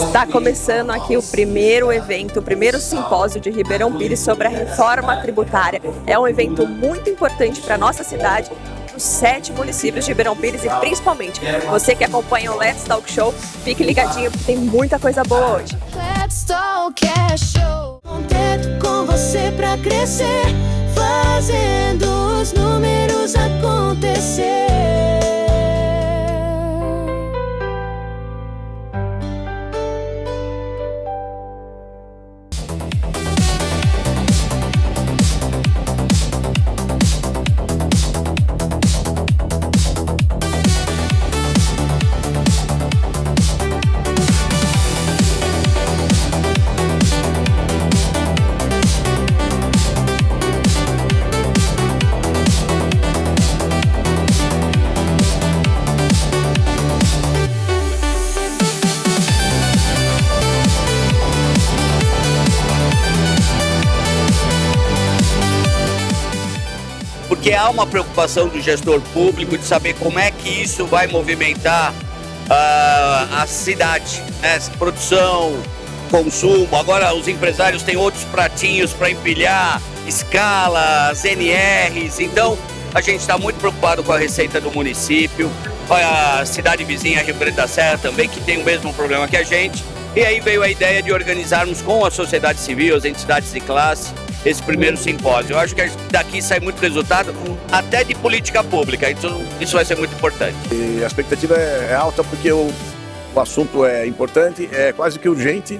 Está começando aqui o primeiro evento, o primeiro simpósio de Ribeirão Pires sobre a reforma tributária. É um evento muito importante para a nossa cidade, os 7 municípios de Ribeirão Pires e principalmente você que acompanha o Let's Talk Show, fique ligadinho porque tem muita coisa boa hoje. Let's Talk Show, contento com você pra crescer, fazendo os números acontecer. Porque há uma preocupação do gestor público de saber como é que isso vai movimentar a cidade, né? Produção, consumo. Agora os empresários têm outros pratinhos para empilhar, escalas, NRs. Então a gente está muito preocupado com a receita do município, a cidade vizinha Rio Grande da Serra também, que tem o mesmo problema que a gente. E aí veio a ideia de organizarmos com a sociedade civil, as entidades de classe, esse primeiro simpósio. Eu acho que daqui sai muito resultado, até de política pública, então isso vai ser muito importante. E a expectativa é alta porque o assunto é importante, é quase que urgente,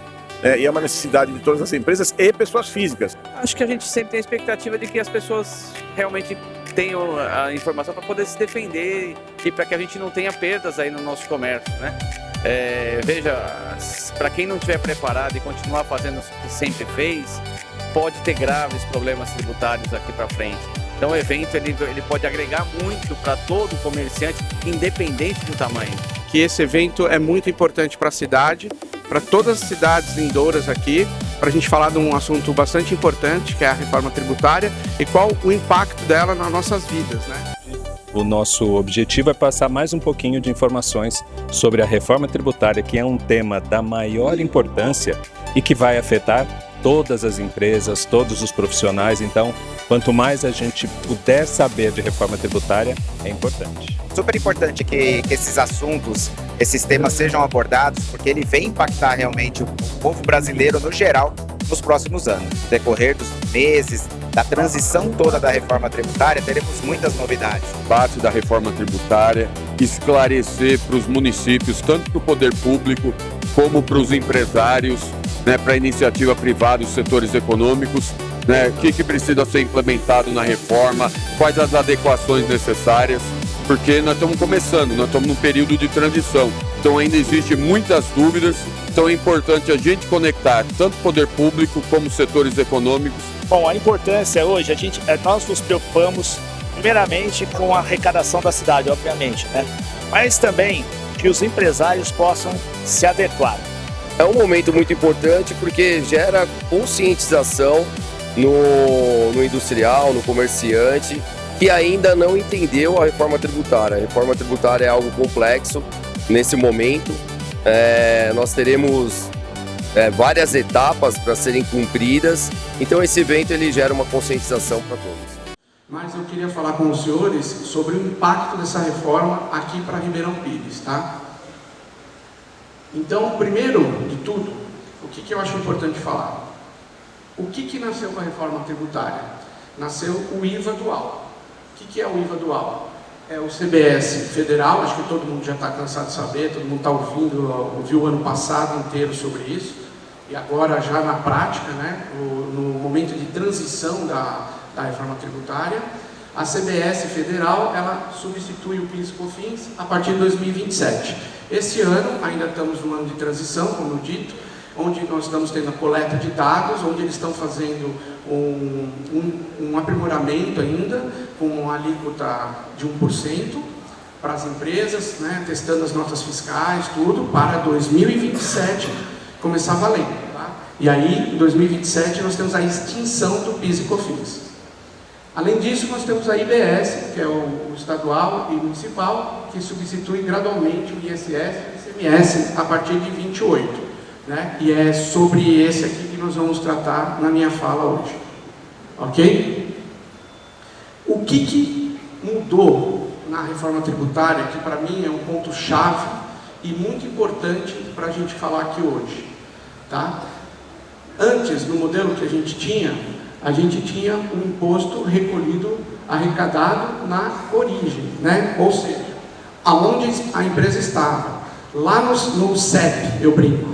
e é uma necessidade de todas as empresas e pessoas físicas. Acho que a gente sempre tem a expectativa de que as pessoas realmente tenham a informação para poder se defender e para que a gente não tenha perdas aí no nosso comércio, né? Veja, para quem não estiver preparado e continuar fazendo o que sempre fez, pode ter graves problemas tributários daqui para frente. Então o evento ele pode agregar muito para todo comerciante, independente do tamanho. Que esse evento é muito importante para a cidade, para todas as cidades vindouras aqui, para a gente falar de um assunto bastante importante, que é a reforma tributária, e qual o impacto dela nas nossas vidas, né? O nosso objetivo é passar mais um pouquinho de informações sobre a reforma tributária, que é um tema da maior importância e que vai afetar todas as empresas, todos os profissionais. Então, quanto mais a gente puder saber de reforma tributária, é importante. Super importante que esses assuntos, esses temas sejam abordados, porque ele vem impactar realmente o povo brasileiro no geral nos próximos anos. No decorrer dos meses, da transição toda da reforma tributária, teremos muitas novidades. Parte da reforma tributária, esclarecer para os municípios, tanto para o poder público como para os empresários, né, para a iniciativa privada, os setores econômicos, né, o que precisa ser implementado na reforma, quais as adequações necessárias, porque nós estamos começando, nós estamos num período de transição, então ainda existem muitas dúvidas, então é importante a gente conectar tanto o poder público como os setores econômicos. Bom, a importância hoje, nós nos preocupamos primeiramente com a arrecadação da cidade, obviamente, né? Mas também que os empresários possam se adequar. É um momento muito importante porque gera conscientização no industrial, no comerciante, que ainda não entendeu a reforma tributária. A reforma tributária é algo complexo nesse momento. Nós teremos várias etapas para serem cumpridas, então esse evento ele gera uma conscientização para todos. Mas eu queria falar com os senhores sobre o impacto dessa reforma aqui para Ribeirão Pires, tá? Então, primeiro de tudo, o que eu acho importante falar? O que nasceu com a reforma tributária? Nasceu o IVA dual. O que é o IVA dual? É o CBS federal, acho que todo mundo já está cansado de saber, todo mundo está ouviu o ano passado inteiro sobre isso, e agora já na prática, né, no momento de transição da reforma tributária, a CBS federal, ela substitui o PIS e COFINS a partir de 2027. Esse ano, ainda estamos no ano de transição, como eu dito, onde nós estamos tendo a coleta de dados, onde eles estão fazendo um aprimoramento ainda, com uma alíquota de 1% para as empresas, né, testando as notas fiscais, tudo, para 2027 começar a valer. Tá? E aí, em 2027, nós temos a extinção do PIS e COFINS. Além disso, nós temos a IBS, que é o estadual e municipal, que substitui gradualmente o ISS e o ICMS a partir de 28, né? E é sobre esse aqui que nós vamos tratar na minha fala hoje, ok? O que mudou na reforma tributária, que para mim é um ponto-chave e muito importante para a gente falar aqui hoje, tá? Antes, no modelo que a gente tinha um imposto recolhido, arrecadado na origem, né? Ou seja, aonde a empresa estava, lá no CEP, eu brinco.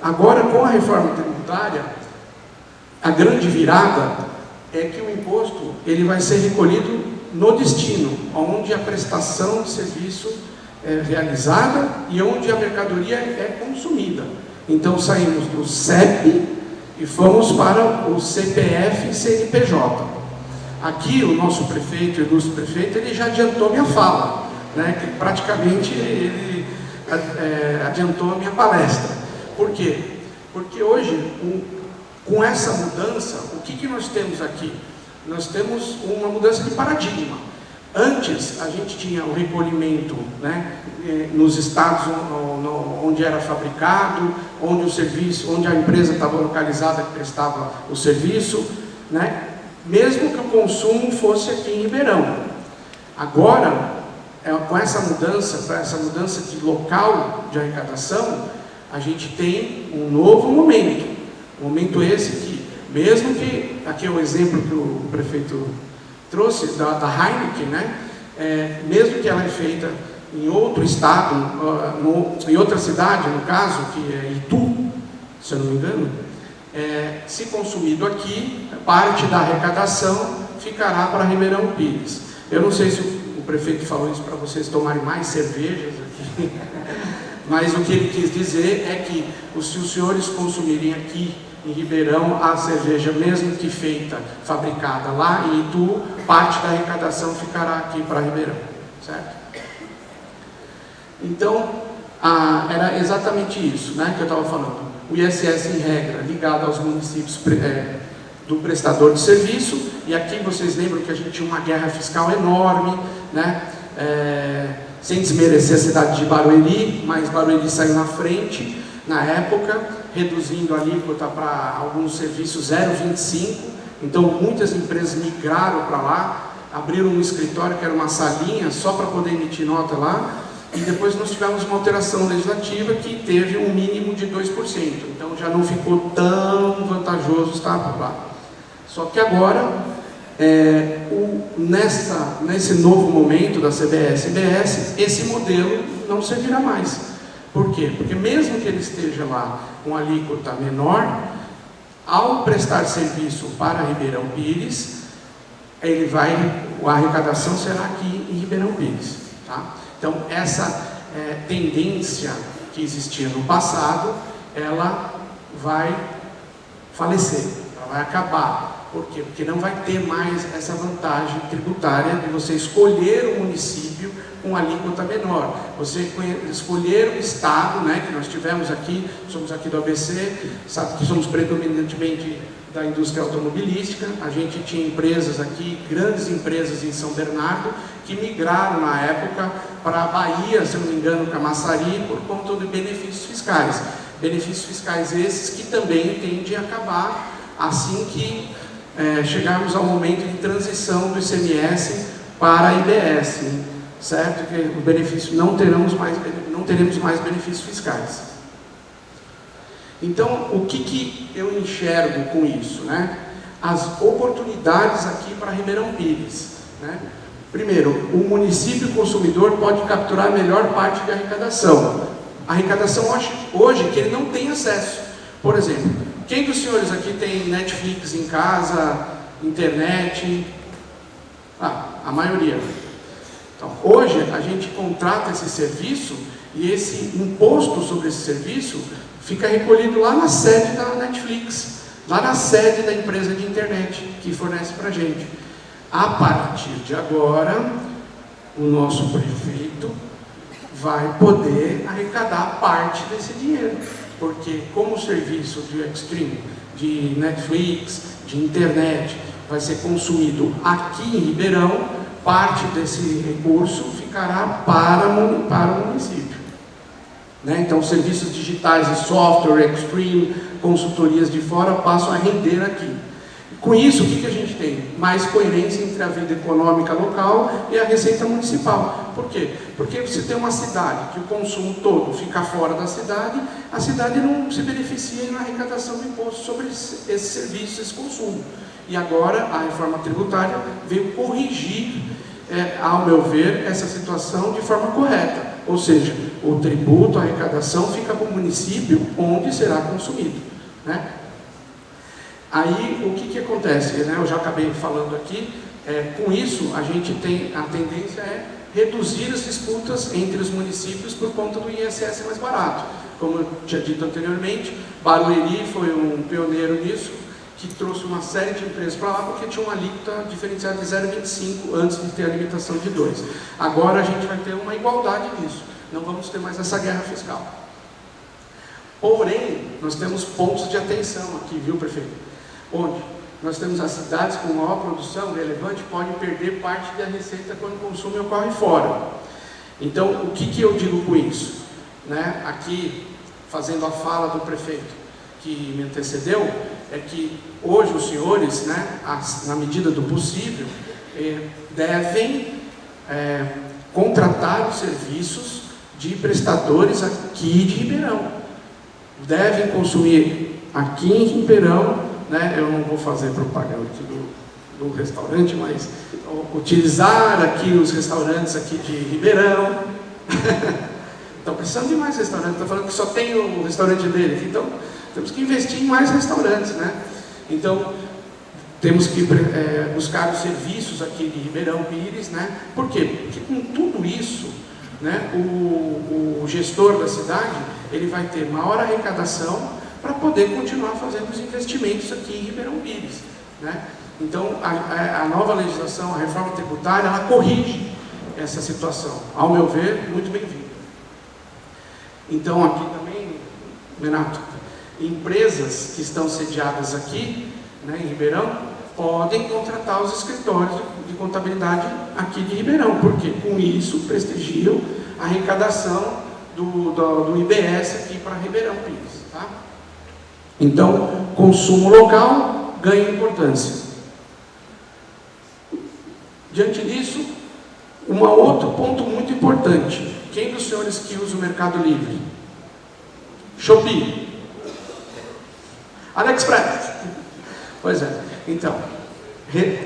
Agora, com a reforma tributária, a grande virada é que o imposto ele vai ser recolhido no destino, onde a prestação de serviço é realizada e onde a mercadoria é consumida. Então, saímos do CEP e fomos para o CPF e CNPJ. Aqui, o nosso prefeito, o ilustre prefeito, ele já adiantou minha fala, né? Que praticamente ele adiantou a minha palestra. Por quê? Porque hoje, com essa mudança, o que nós temos aqui? Nós temos uma mudança de paradigma. Antes, a gente tinha o recolhimento, né, nos estados onde era fabricado, onde a empresa estava localizada, que prestava o serviço, né, mesmo que o consumo fosse aqui em Ribeirão. Agora, com essa mudança de local de arrecadação, a gente tem um novo momento. Momento esse que, mesmo que, aqui é o exemplo que o prefeito trouxe, da Heineken, né? Mesmo que ela é feita em outro estado, em outra cidade, no caso, que é Itu, se eu não me engano, se consumido aqui, parte da arrecadação ficará para Ribeirão Pires. Eu não sei se o prefeito falou isso para vocês tomarem mais cervejas aqui, mas o que ele quis dizer é que se os senhores consumirem aqui em Ribeirão a cerveja, mesmo que feita, fabricada lá em Itu, parte da arrecadação ficará aqui para Ribeirão, certo? Então, era exatamente isso, né, que eu estava falando. O ISS, em regra, ligado aos municípios do prestador de serviço, e aqui vocês lembram que a gente tinha uma guerra fiscal enorme, né, sem desmerecer a cidade de Barueri, mas Barueri saiu na frente, na época, reduzindo a alíquota para alguns serviços 0,25, então muitas empresas migraram para lá, abriram um escritório que era uma salinha só para poder emitir nota lá, e depois nós tivemos uma alteração legislativa que teve um mínimo de 2%, então já não ficou tão vantajoso estar por lá. Só que agora, nesse novo momento da CBS e IBS, esse modelo não servirá mais. Por quê? Porque mesmo que ele esteja lá com alíquota menor, ao prestar serviço para Ribeirão Pires, a arrecadação será aqui em Ribeirão Pires, tá? Então, essa tendência que existia no passado, ela vai falecer, ela vai acabar. Por quê? Porque não vai ter mais essa vantagem tributária de você escolher o município com alíquota menor. Você escolher o estado, né, que nós tivemos aqui, somos aqui do ABC, sabe que somos predominantemente da indústria automobilística, a gente tinha empresas aqui, grandes empresas em São Bernardo, que migraram na época para a Bahia, se não me engano, Camaçari, por conta de benefícios fiscais. Benefícios fiscais esses que também tendem a acabar assim que chegarmos ao momento de transição do ICMS para a IBS, certo? Que o benefício não teremos mais benefícios fiscais. Então, o que eu enxergo com isso, né? As oportunidades aqui para Ribeirão Pires, né? Primeiro, o município consumidor pode capturar a melhor parte da arrecadação. A arrecadação hoje que ele não tem acesso. Por exemplo, quem dos senhores aqui tem Netflix em casa, internet? A maioria. Então, hoje a gente contrata esse serviço e esse imposto sobre esse serviço fica recolhido lá na sede da Netflix, lá na sede da empresa de internet que fornece para a gente. A partir de agora, o nosso prefeito vai poder arrecadar parte desse dinheiro, porque como o serviço de Extreme, de Netflix, de internet, vai ser consumido aqui em Ribeirão, parte desse recurso ficará para o município. né? Então, serviços digitais e software, extreme, consultorias de fora passam a render aqui. Com isso, o que a gente tem? Mais coerência entre a vida econômica local e a receita municipal. Por quê? Porque você tem uma cidade que o consumo todo fica fora da cidade, a cidade não se beneficia na arrecadação do imposto sobre esse serviço, esse consumo. E agora a reforma tributária veio corrigir, ao meu ver, essa situação de forma correta. Ou seja, o tributo, a arrecadação fica para o município onde será consumido, né? Aí, o que acontece? Né? Eu já acabei falando aqui, com isso, a gente tem, a tendência é reduzir as disputas entre os municípios por conta do ISS mais barato. Como eu tinha dito anteriormente, Barueri foi um pioneiro nisso, que trouxe uma série de empresas para lá, porque tinha uma alíquota diferenciada de 0,25 antes de ter a limitação de 2. Agora a gente vai ter uma igualdade nisso, não vamos ter mais essa guerra fiscal. Porém, nós temos pontos de atenção aqui, viu, prefeito? Onde nós temos as cidades com maior produção relevante podem perder parte da receita quando o consumo ocorre fora. Então, o que eu digo com isso? Né? Aqui, fazendo a fala do prefeito que me antecedeu, é que hoje os senhores, né, na medida do possível, devem contratar os serviços de prestadores aqui de Ribeirão. Devem consumir aqui em Ribeirão, né? Eu não vou fazer propaganda aqui do restaurante, mas utilizar aqui os restaurantes aqui de Ribeirão. Estão precisando de mais restaurantes, estão falando que só tem o restaurante dele aqui, então temos que investir em mais restaurantes, né? Então, temos que buscar os serviços aqui de Ribeirão Pires, né? Por quê? Porque com tudo isso, né, o gestor da cidade, ele vai ter maior arrecadação para poder continuar fazendo os investimentos aqui em Ribeirão Pires, né? Então, a nova legislação, a reforma tributária, ela corrige essa situação. Ao meu ver, muito bem-vinda. Então, aqui também, Renato, empresas que estão sediadas aqui, né, em Ribeirão, podem contratar os escritórios de contabilidade aqui de Ribeirão, porque com isso prestigiam a arrecadação do IBS aqui para Ribeirão Pires, tá? Então, consumo local ganha importância. Diante disso, um outro ponto muito importante. Quem dos senhores que usa o Mercado Livre? Shopee. AliExpress. Pois é. Então,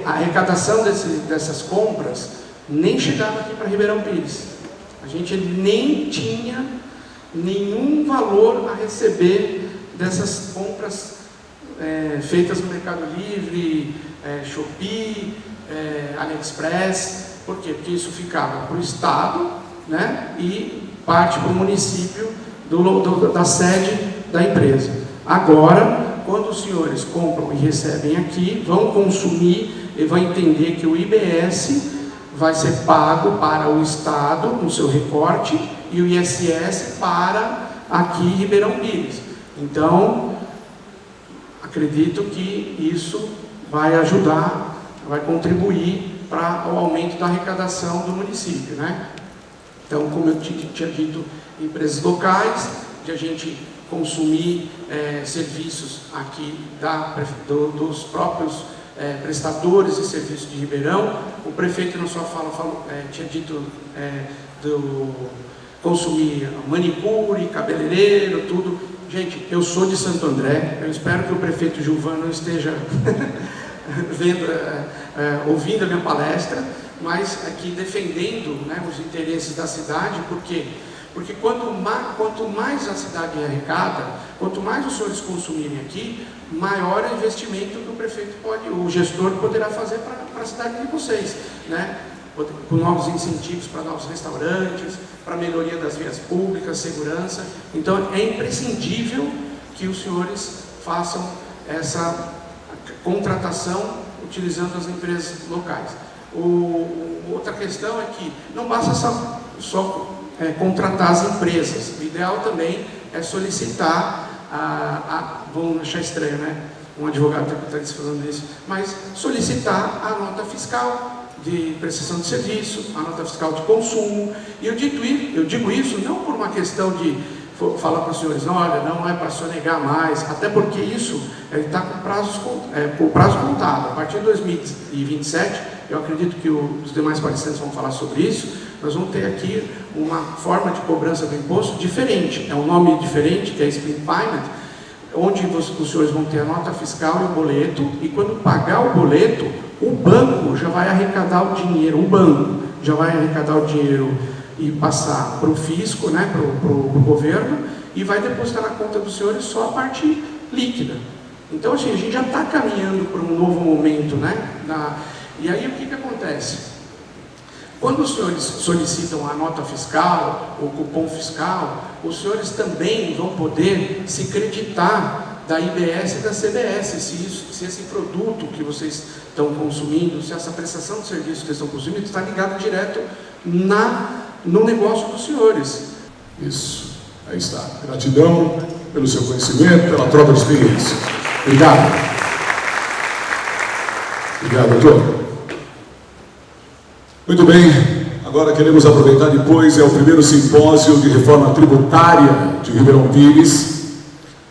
a arrecadação dessas compras nem chegava aqui para Ribeirão Pires. A gente nem tinha nenhum valor a receber dessas compras feitas no Mercado Livre, Shopee, AliExpress. Por quê? Porque isso ficava para o Estado, né, e parte para o município da sede da empresa. Agora, quando os senhores compram e recebem aqui, vão consumir e vão entender que o IBS vai ser pago para o Estado no seu recorte e o ISS para aqui em Ribeirão Pires. Então, acredito que isso vai ajudar, vai contribuir para o aumento da arrecadação do município, né? Então, como eu tinha dito, empresas locais, de a gente consumir serviços aqui dos próprios prestadores de serviços de Ribeirão. O prefeito, na sua fala, tinha dito do consumir manicure, cabeleireiro, tudo. Gente, eu sou de Santo André, eu espero que o prefeito Gilvan não esteja ouvindo a minha palestra, mas aqui defendendo, né, os interesses da cidade. Por quê? Porque quanto mais a cidade arrecada, quanto mais os senhores consumirem aqui, maior é o investimento que o gestor poderá fazer para a cidade de vocês, né? Com novos incentivos para novos restaurantes, para melhoria das vias públicas, segurança. Então, é imprescindível que os senhores façam essa contratação utilizando as empresas locais. Outra questão é que não basta só contratar as empresas. O ideal também é solicitar, vamos achar estranho, né? Um advogado tributarista falando isso, mas solicitar a nota fiscal de prestação de serviço, a nota fiscal de consumo. E eu digo isso não por uma questão de falar para os senhores, olha, não é para sonegar mais, até porque isso está com prazo contado. A partir de 2027, eu acredito que os demais palestrantes vão falar sobre isso, nós vamos ter aqui uma forma de cobrança do imposto diferente, é um nome diferente, que é Split Payment, onde os senhores vão ter a nota fiscal e o boleto, e quando pagar o boleto, o banco já vai arrecadar o dinheiro, e passar para o fisco, né, para o governo, e vai depositar na conta dos senhores só a parte líquida. Então, assim, a gente já está caminhando para um novo momento, né? E aí, o que acontece? Quando os senhores solicitam a nota fiscal, o cupom fiscal, os senhores também vão poder se creditar da IBS e da CBS, se esse produto que vocês estão consumindo, se essa prestação de serviço que vocês estão consumindo está ligado direto no negócio dos senhores. Isso, aí está. Gratidão pelo seu conhecimento, pela troca de experiência. Obrigado. Obrigado, doutor. Muito bem, agora queremos aproveitar depois, é o primeiro simpósio de reforma tributária de Ribeirão Pires,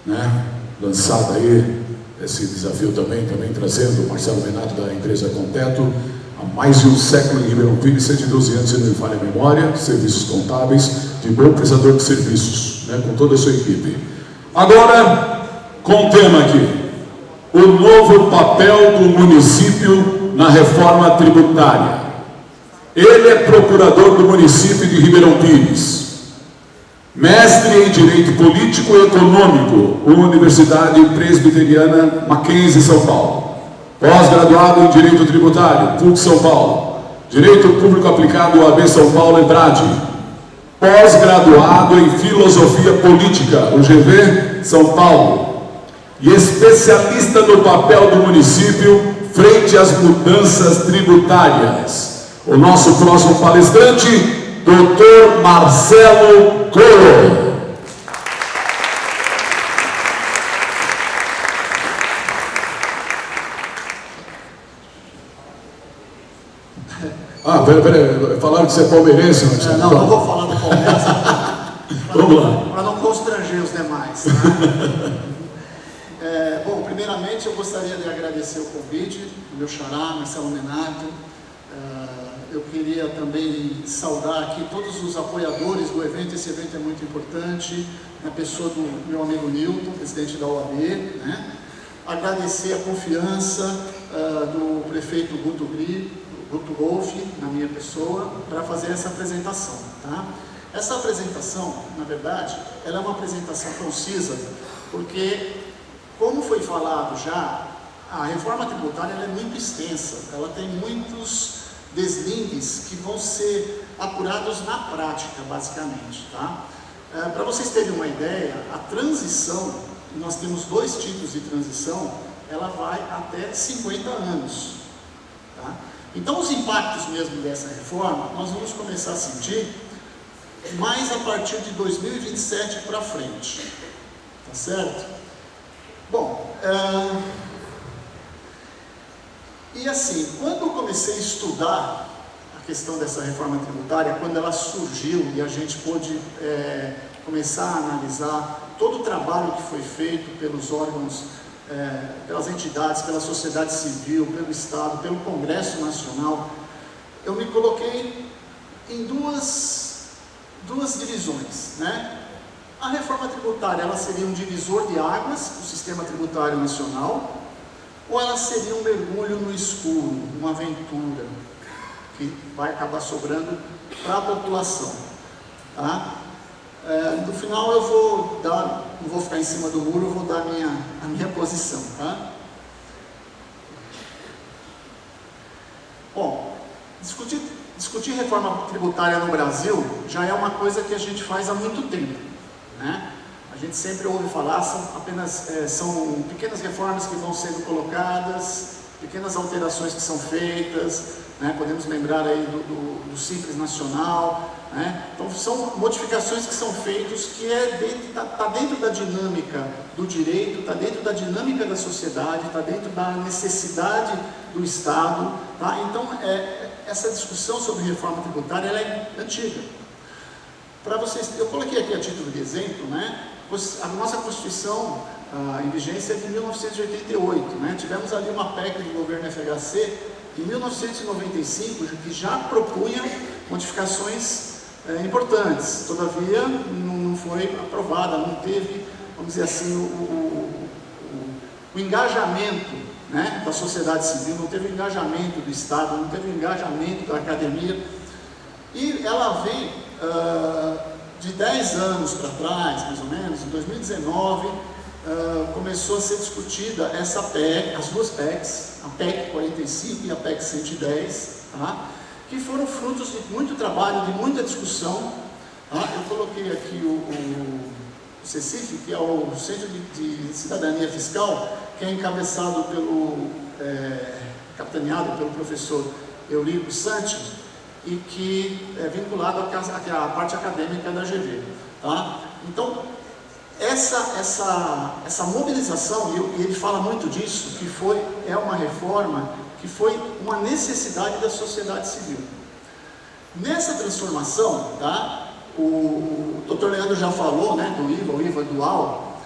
né? Lançado aí esse desafio também trazendo o Marcelo Menato da empresa Conteto, há mais de um século em Ribeirão Pires, 112 anos, se não me falha a memória, serviços contábeis, de bom prestador de serviços, né? Com toda a sua equipe. Agora, com o tema aqui, o novo papel do município na reforma tributária. Ele é procurador do município de Ribeirão Pires, mestre em Direito Político e Econômico, Universidade Presbiteriana Mackenzie, São Paulo, pós-graduado em Direito Tributário, PUC São Paulo, Direito Público Aplicado, UAB São Paulo, EBRAD, pós-graduado em Filosofia Política, UGV, São Paulo, e especialista no papel do município frente às mudanças tributárias. O nosso próximo palestrante, Dr. Marcelo Coro. Peraí, falaram que você é palmeirense, Marcelo? Não vou falar do Palmeiras. Vamos lá. Para não constranger os demais. Tá? Bom, primeiramente eu gostaria de agradecer o convite do meu xará, Marcelo Menato. Eu queria também saudar aqui todos os apoiadores do evento. Esse evento é muito importante, na pessoa do meu amigo Nilton, presidente da OAB, né? Agradecer a confiança do prefeito Guto Wolff, na minha pessoa, para fazer essa apresentação. Tá? Essa apresentação, na verdade, ela é uma apresentação concisa, porque, como foi falado já, a reforma tributária ela é muito extensa, ela tem muitos deslindes que vão ser apurados na prática, basicamente. Tá? Para vocês terem uma ideia, a transição, nós temos 2 tipos de transição, ela vai até 50 anos. Tá? Então, os impactos mesmo dessa reforma, nós vamos começar a sentir mais a partir de 2027 para frente. Tá certo? Bom, e assim, quando eu comecei a estudar a questão dessa reforma tributária, quando ela surgiu e a gente pôde começar a analisar todo o trabalho que foi feito pelos órgãos, pelas entidades, pela sociedade civil, pelo Estado, pelo Congresso Nacional, eu me coloquei em duas divisões, né? A reforma tributária, ela seria um divisor de águas do sistema tributário nacional, ou ela seria um mergulho no escuro, uma aventura, que vai acabar sobrando para a população. Tá? No final eu vou dar, não vou ficar em cima do muro, eu vou dar a minha posição. Tá? Bom, discutir reforma tributária no Brasil já é uma coisa que a gente faz há muito tempo, né? A gente sempre ouve falar, são pequenas reformas que vão sendo colocadas, pequenas alterações que são feitas, né? Podemos lembrar aí do Simples Nacional, né? Então são modificações que são feitas que está dentro da dinâmica do direito, está dentro da dinâmica da sociedade, está dentro da necessidade do Estado. Tá? Então essa discussão sobre reforma tributária ela é antiga. Para vocês, eu coloquei aqui a título de exemplo, né? A nossa Constituição em vigência é de 1988, né? Tivemos ali uma PEC do governo FHC em 1995 que já propunha modificações importantes, todavia não foi aprovada, não teve, vamos dizer assim, o engajamento, né, da sociedade civil, não teve o engajamento do Estado, não teve o engajamento da academia, e ela vem de 10 anos para trás, mais ou menos, em 2019, começou a ser discutida essa PEC, as duas PECs, a PEC 45 e a PEC 110, tá? Que foram frutos de muito trabalho, de muita discussão. Tá? Eu coloquei aqui o CECIF, que é o Centro de Cidadania Fiscal, que é encabeçado capitaneado pelo professor Eurico Santi, e que é vinculado à parte acadêmica da GV. Tá? Então, essa mobilização, e ele fala muito disso, que é uma reforma que foi uma necessidade da sociedade civil. Nessa transformação, tá, o Dr. Leandro já falou, né, do IVA, o IVA dual,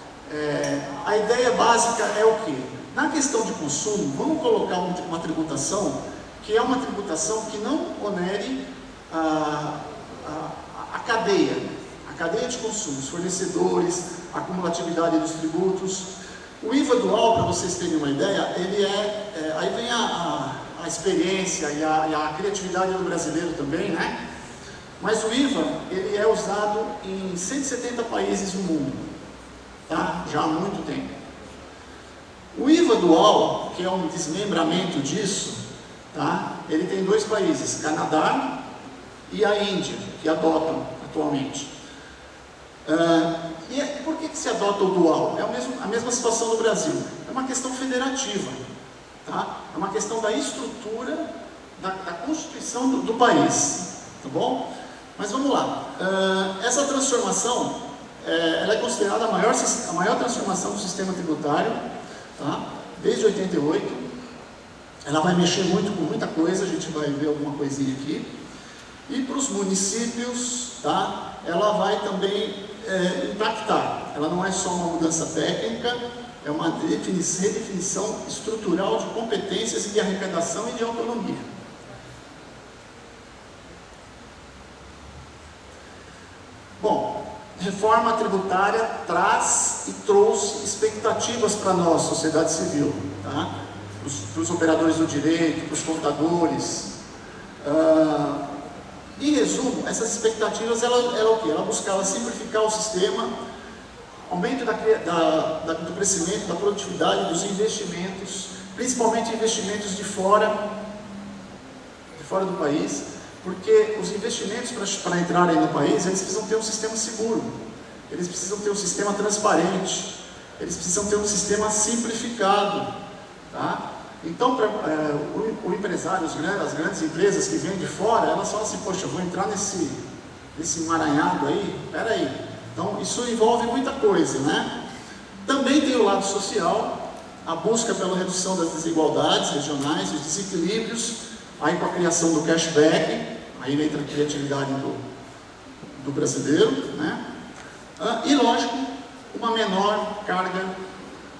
a ideia básica é o quê? Na questão de consumo, vamos colocar uma tributação que é uma tributação que não onere a cadeia de consumo, os fornecedores, a acumulatividade dos tributos. O IVA dual, para vocês terem uma ideia, ele aí vem a experiência e a criatividade do brasileiro também, né? Mas o IVA, ele é usado em 170 países no mundo, tá? Já há muito tempo. O IVA dual, que é um desmembramento disso, tá? Ele tem 2 países, Canadá e a Índia, que adotam atualmente. E por que se adota o dual? É a mesma situação do Brasil. É uma questão federativa, tá? É uma questão da estrutura da Constituição do país, tá bom? Mas vamos lá. Essa transformação, ela é considerada a maior transformação do sistema tributário, tá? Desde 88. Ela vai mexer muito com muita coisa, a gente vai ver alguma coisinha aqui. E para os municípios, tá? Ela vai também impactar. Ela não é só uma mudança técnica, é uma redefinição estrutural de competências e de arrecadação e de autonomia. Bom, reforma tributária traz e trouxe expectativas para nós, sociedade civil, tá? Para os operadores do direito, para os contadores. Em resumo, essas expectativas, ela o quê? Ela buscava simplificar o sistema, aumento do crescimento, da produtividade, dos investimentos, principalmente investimentos de fora do país, porque os investimentos para entrarem no país, eles precisam ter um sistema seguro, eles precisam ter um sistema transparente, eles precisam ter um sistema simplificado, tá? Então, o empresário, as grandes empresas que vêm de fora, elas falam assim, poxa, eu vou entrar nesse emaranhado aí, peraí. Então, isso envolve muita coisa, né? Também tem o lado social, a busca pela redução das desigualdades regionais, os desequilíbrios, aí com a criação do cashback, aí entra a criatividade do brasileiro, né? E, lógico, uma menor carga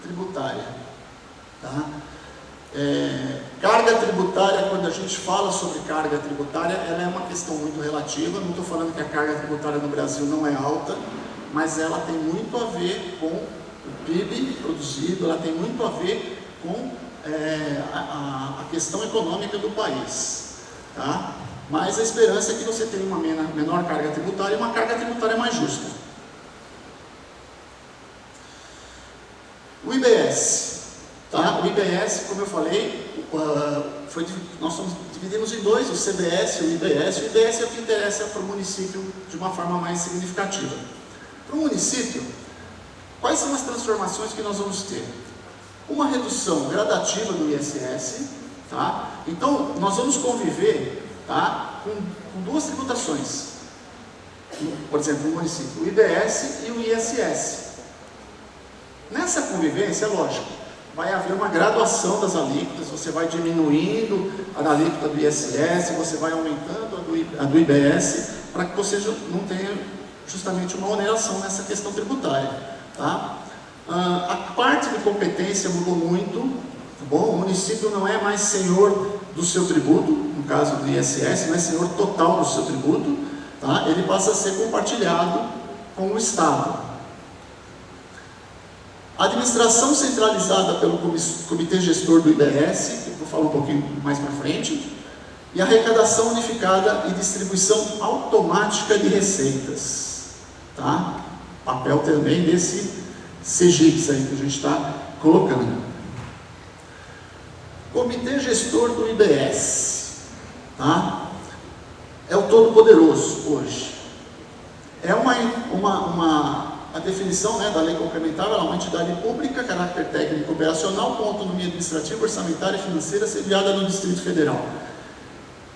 tributária, tá? Carga tributária, quando a gente fala sobre carga tributária, ela é uma questão muito relativa. Não estou falando que a carga tributária no Brasil não é alta, mas ela tem muito a ver com o PIB produzido, ela tem muito a ver com a questão econômica do país, tá? Mas a esperança é que você tenha uma menor carga tributária e uma carga tributária mais justa. O IBS. Tá? O IBS, como eu falei, nós dividimos em 2, o CBS e o IBS. O IBS é o que interessa para o município de uma forma mais significativa. Para o município, quais são as transformações que nós vamos ter? Uma redução gradativa do ISS, tá? Então, nós vamos conviver, tá, com 2 tributações. Por exemplo, no município, o IBS e o ISS. Nessa convivência, lógico, vai haver uma graduação das alíquotas, você vai diminuindo a alíquota do ISS, você vai aumentando a do IBS, para que você não tenha justamente uma oneração nessa questão tributária. Tá? A parte de competência mudou muito, tá bom? O município não é mais senhor do seu tributo, no caso do ISS, não é senhor total do seu tributo, tá? Ele passa a ser compartilhado com o Estado. A administração centralizada pelo Comitê Gestor do IBS, que eu vou falar um pouquinho mais para frente, e a arrecadação unificada e distribuição automática de receitas. Tá? Papel também desse CGIPS aí que a gente está colocando. Comitê Gestor do IBS, tá? É o todo-poderoso hoje. É a definição, né, da lei complementar, ela é uma entidade pública, caráter técnico operacional, com autonomia administrativa, orçamentária e financeira, sediada no Distrito Federal.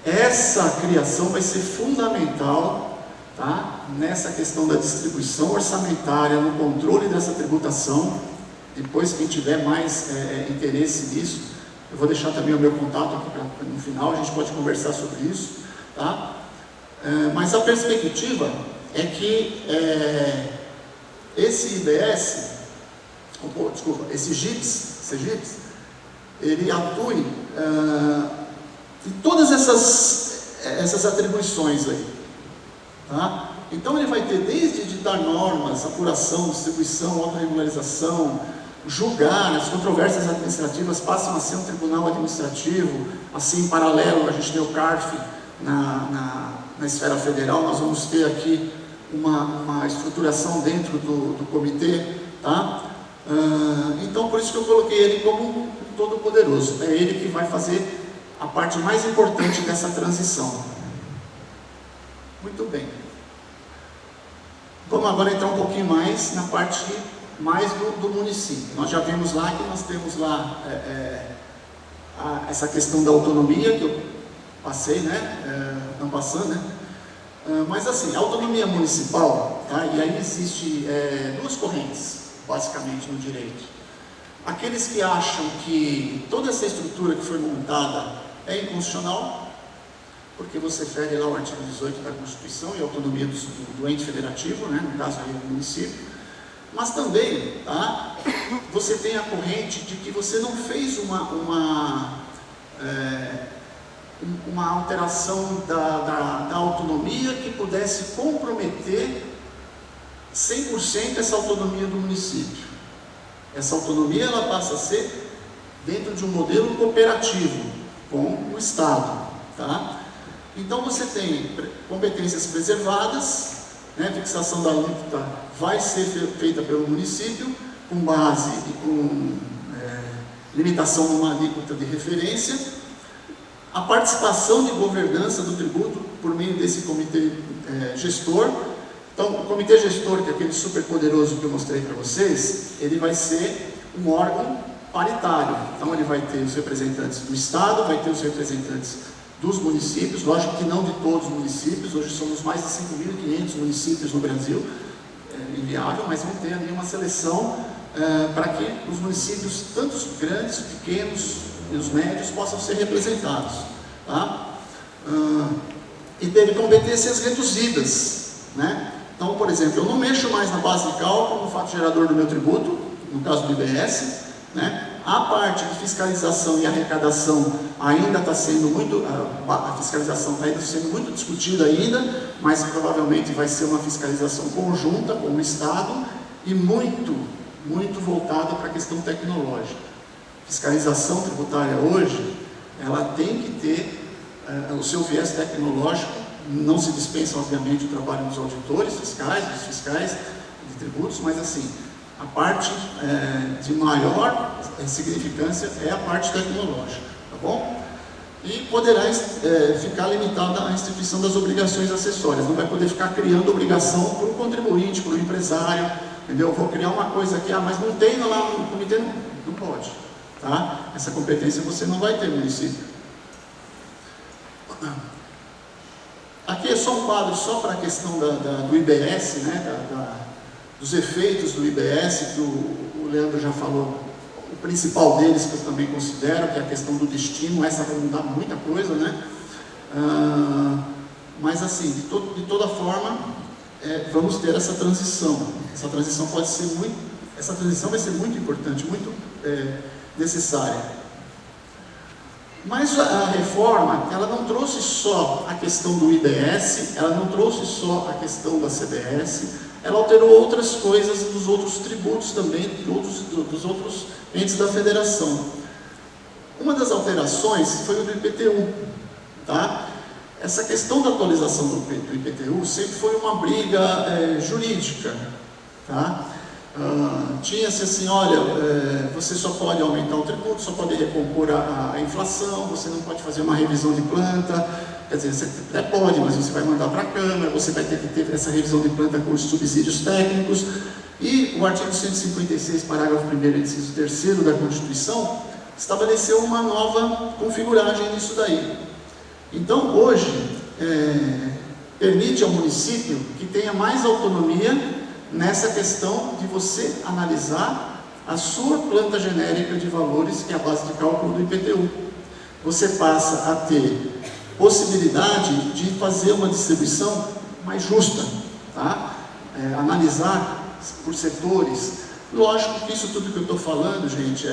Essa criação vai ser fundamental, tá, nessa questão da distribuição orçamentária, no controle dessa tributação. Depois, quem tiver mais interesse nisso, eu vou deixar também o meu contato aqui no final, a gente pode conversar sobre isso. Tá? Mas a perspectiva é que esse IBS, esse CGIPS, ele atue em todas essas atribuições aí. Tá? Então ele vai ter desde editar normas, apuração, distribuição, autorregularização, julgar, as controvérsias administrativas passam a ser um tribunal administrativo, assim em paralelo a gente tem o CARF na esfera federal, nós vamos ter aqui uma estruturação dentro do comitê, tá? Então por isso que eu coloquei ele como um todo-poderoso, é ele que vai fazer a parte mais importante dessa transição. Muito bem. Vamos agora entrar um pouquinho mais na parte mais do município. Nós já vimos lá que nós temos lá essa questão da autonomia, que eu passei, né? Não passando, né? Mas assim, a autonomia municipal, tá? E aí existe duas correntes, basicamente, no direito. Aqueles que acham que toda essa estrutura que foi montada é inconstitucional, porque você fere lá o artigo 18 da Constituição e a autonomia do ente federativo, né? No caso aí do município. Mas também, tá? Você tem a corrente de que você não fez uma alteração da autonomia que pudesse comprometer 100% essa autonomia do município. Essa autonomia ela passa a ser dentro de um modelo cooperativo com o Estado. Tá? Então você tem competências preservadas, né? Fixação da alíquota vai ser feita pelo município com base e com limitação numa alíquota de referência. A participação de governança do tributo por meio desse comitê gestor. Então, o comitê gestor, que é aquele super poderoso que eu mostrei para vocês, ele vai ser um órgão paritário. Então, ele vai ter os representantes do Estado, vai ter os representantes dos municípios, lógico que não de todos os municípios, hoje somos mais de 5.500 municípios no Brasil, inviável, mas vão ter ali uma seleção para que os municípios, tanto os grandes, pequenos e os médios, possam ser representados. Tá? E teve competências reduzidas, né? Então, por exemplo, eu não mexo mais na base de cálculo, no fato gerador do meu tributo, no caso do IBS, né? A parte de fiscalização e arrecadação ainda está sendo a fiscalização está sendo muito discutida ainda, mas provavelmente vai ser uma fiscalização conjunta com o Estado e muito voltada para a questão tecnológica. Fiscalização tributária hoje, ela tem que ter o seu viés tecnológico, não se dispensa obviamente o trabalho dos auditores fiscais, dos fiscais de tributos, mas assim, a parte de maior significância é a parte tecnológica, tá bom? E poderá ficar limitada à instituição das obrigações acessórias, não vai poder ficar criando obrigação para o contribuinte, para o empresário, entendeu? Vou criar uma coisa aqui, mas não tem lá no comitê, não pode, tá? Essa competência você não vai ter no município. Aqui é só um quadro só para a questão do IBS, né? Dos efeitos do IBS, que o Leandro já falou, o principal deles que eu também considero, que é a questão do destino, essa vai mudar muita coisa, né? Mas assim, de toda forma, vamos ter essa transição. Essa transição vai ser muito importante, muito necessária. Mas a reforma, ela não trouxe só a questão do IBS, ela não trouxe só a questão da CBS, ela alterou outras coisas dos outros tributos também, dos outros entes da federação. Uma das alterações foi o do IPTU, tá? Essa questão da atualização do IPTU sempre foi uma briga jurídica, tá? Tinha-se assim, olha, você só pode aumentar o tributo, só pode recompor a inflação, você não pode fazer uma revisão de planta, quer dizer, você até pode, mas você vai mandar para a Câmara, você vai ter que ter essa revisão de planta com os subsídios técnicos, e o artigo 156, parágrafo 1º, inciso 3º da Constituição, estabeleceu uma nova configuragem nisso daí. Então, hoje, permite ao município que tenha mais autonomia nessa questão de você analisar a sua planta genérica de valores, que é a base de cálculo do IPTU. Você passa a ter possibilidade de fazer uma distribuição mais justa, tá? Analisar por setores. Lógico que isso tudo que eu estou falando, gente,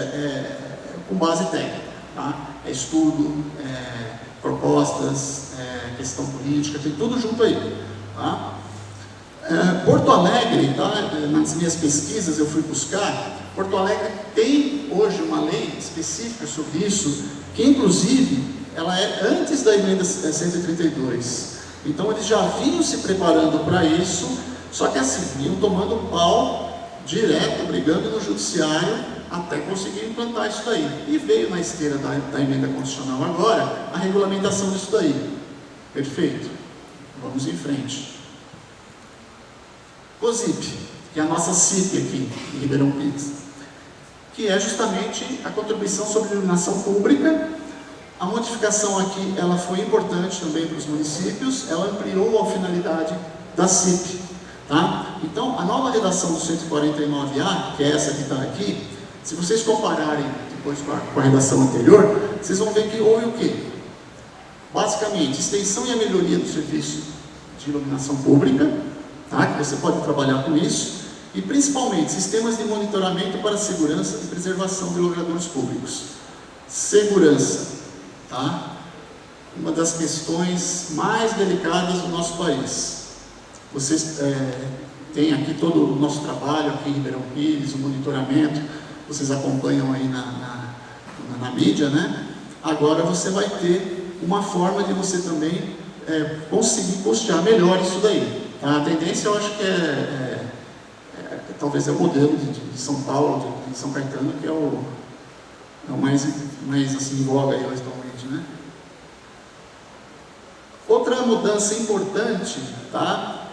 com base técnica, tá? É estudo, propostas, questão política, tem tudo junto aí, tá? Porto Alegre, tá? Nas minhas pesquisas eu fui buscar, Porto Alegre tem hoje uma lei específica sobre isso, que inclusive ela é antes da emenda 132. Então eles já vinham se preparando para isso, só que assim, vinham tomando pau direto, brigando no judiciário, até conseguir implantar isso daí. E veio na esteira da emenda constitucional agora a regulamentação disso daí. Perfeito. Vamos em frente. COSIP, que é a nossa CIP aqui em Ribeirão Pires, que é justamente a contribuição sobre iluminação pública. A modificação aqui, ela foi importante também para os municípios, ela ampliou a finalidade da CIP, tá? Então, a nova redação do 149A, que é essa que está aqui, se vocês compararem depois com a redação anterior, vocês vão ver que houve o quê? Basicamente, extensão e a melhoria do serviço de iluminação pública, tá? Que você pode trabalhar com isso, e principalmente sistemas de monitoramento para segurança e preservação de logradouros públicos. Segurança, tá? Uma das questões mais delicadas do nosso país. Vocês têm aqui todo o nosso trabalho aqui em Ribeirão Pires, o monitoramento, vocês acompanham aí na mídia, né? Agora você vai ter uma forma de você também conseguir custear melhor isso daí. A tendência, eu acho que talvez é o modelo de São Paulo, de São Caetano, que é o mais assim, em voga aí atualmente, né? Outra mudança importante, tá?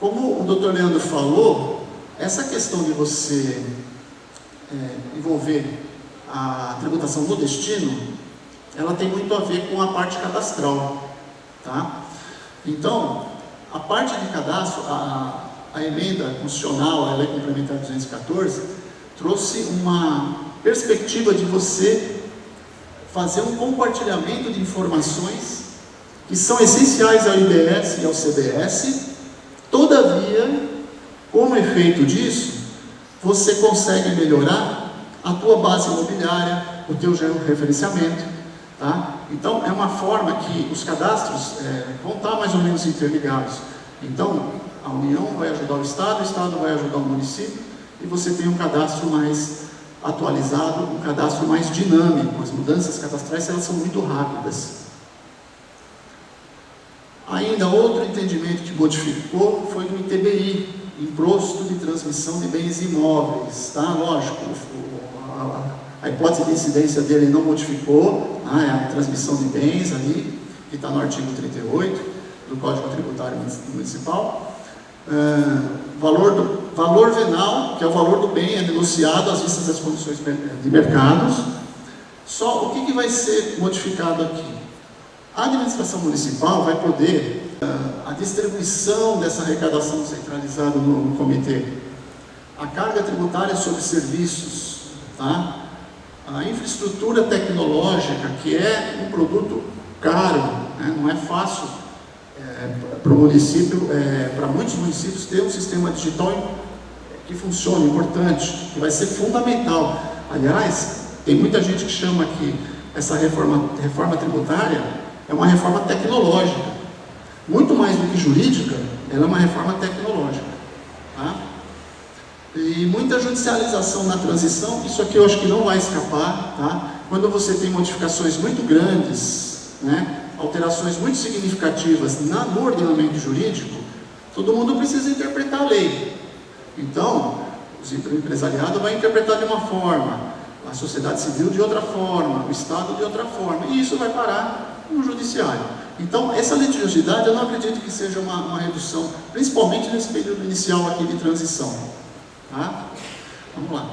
Como o Dr. Leandro falou, essa questão de você envolver a tributação no destino, ela tem muito a ver com a parte cadastral, tá? Então, a parte de cadastro, a emenda constitucional, a Lei Complementar 214, trouxe uma perspectiva de você fazer um compartilhamento de informações que são essenciais ao IBS e ao CBS. Todavia, como efeito disso, você consegue melhorar a tua base imobiliária, o teu georreferenciamento, tá? Então, é uma forma que os cadastros vão estar mais ou menos interligados. Então, a União vai ajudar o Estado vai ajudar o município, e você tem um cadastro mais atualizado, um cadastro mais dinâmico. As mudanças cadastrais, elas são muito rápidas. Ainda outro entendimento que modificou foi do ITBI, Imposto de Transmissão de Bens Imóveis, tá? Lógico, a hipótese de incidência dele não modificou, é a transmissão de bens ali, que está no artigo 38 do Código Tributário Municipal. Valor venal, que é o valor do bem, é negociado às vistas das condições de mercados. Só o que vai ser modificado aqui? A administração municipal vai poder, a distribuição dessa arrecadação centralizada no comitê, a carga tributária sobre serviços, tá? A infraestrutura tecnológica, que é um produto caro, né? Não é fácil para o município, para muitos municípios, ter um sistema digital que funcione, importante, que vai ser fundamental. Aliás, tem muita gente que chama que essa reforma tributária é uma reforma tecnológica. Muito mais do que jurídica, ela é uma reforma tecnológica. Tá? E muita judicialização na transição, isso aqui eu acho que não vai escapar. Tá? Quando você tem modificações muito grandes, né, alterações muito significativas no ordenamento jurídico, todo mundo precisa interpretar a lei. Então, o empresariado vai interpretar de uma forma, a sociedade civil de outra forma, o Estado de outra forma, e isso vai parar no judiciário. Então, essa litigiosidade eu não acredito que seja uma redução, principalmente nesse período inicial aqui de transição. Tá? Vamos lá.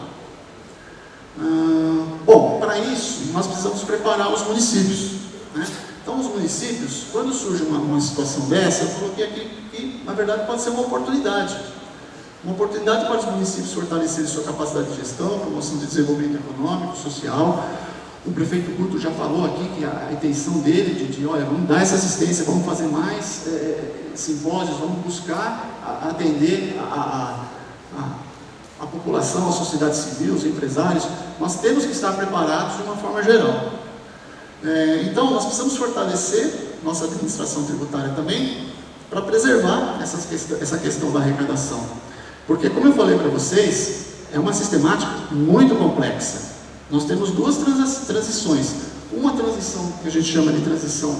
Bom, para isso, nós precisamos preparar os municípios. Né? Então, os municípios, quando surge uma situação dessa, eu coloquei aqui que, na verdade, pode ser uma oportunidade. Uma oportunidade para os municípios fortalecerem sua capacidade de gestão, promoção de desenvolvimento econômico, social. O prefeito Guto já falou aqui que a intenção dele de olha, vamos dar essa assistência, vamos fazer mais simpósios, vamos buscar atender a população, a sociedade civil, os empresários. Nós temos que estar preparados de uma forma geral. Então, nós precisamos fortalecer nossa administração tributária também para preservar essa questão da arrecadação. Porque, como eu falei para vocês, é uma sistemática muito complexa. Nós temos duas transições. Uma transição que a gente chama de transição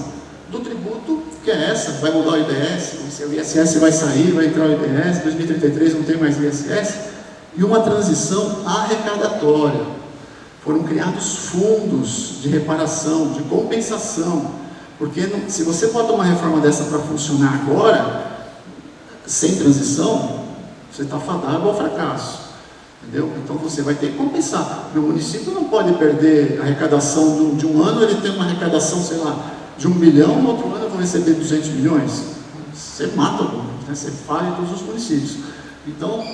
do tributo, que é essa, vai mudar o IBS, o ISS vai sair, vai entrar o IBS, 2033 não tem mais ISS, e uma transição arrecadatória. Foram criados fundos de reparação, de compensação, porque se você bota uma reforma dessa para funcionar agora, sem transição, você está fadado ao fracasso, entendeu? Então você vai ter que compensar. Meu município não pode perder a arrecadação de um ano, ele tem uma arrecadação, sei lá, de 1 bilhão, no outro ano eu vou receber 200 milhões. Você mata o mundo, né? Você falha em todos os municípios. Então,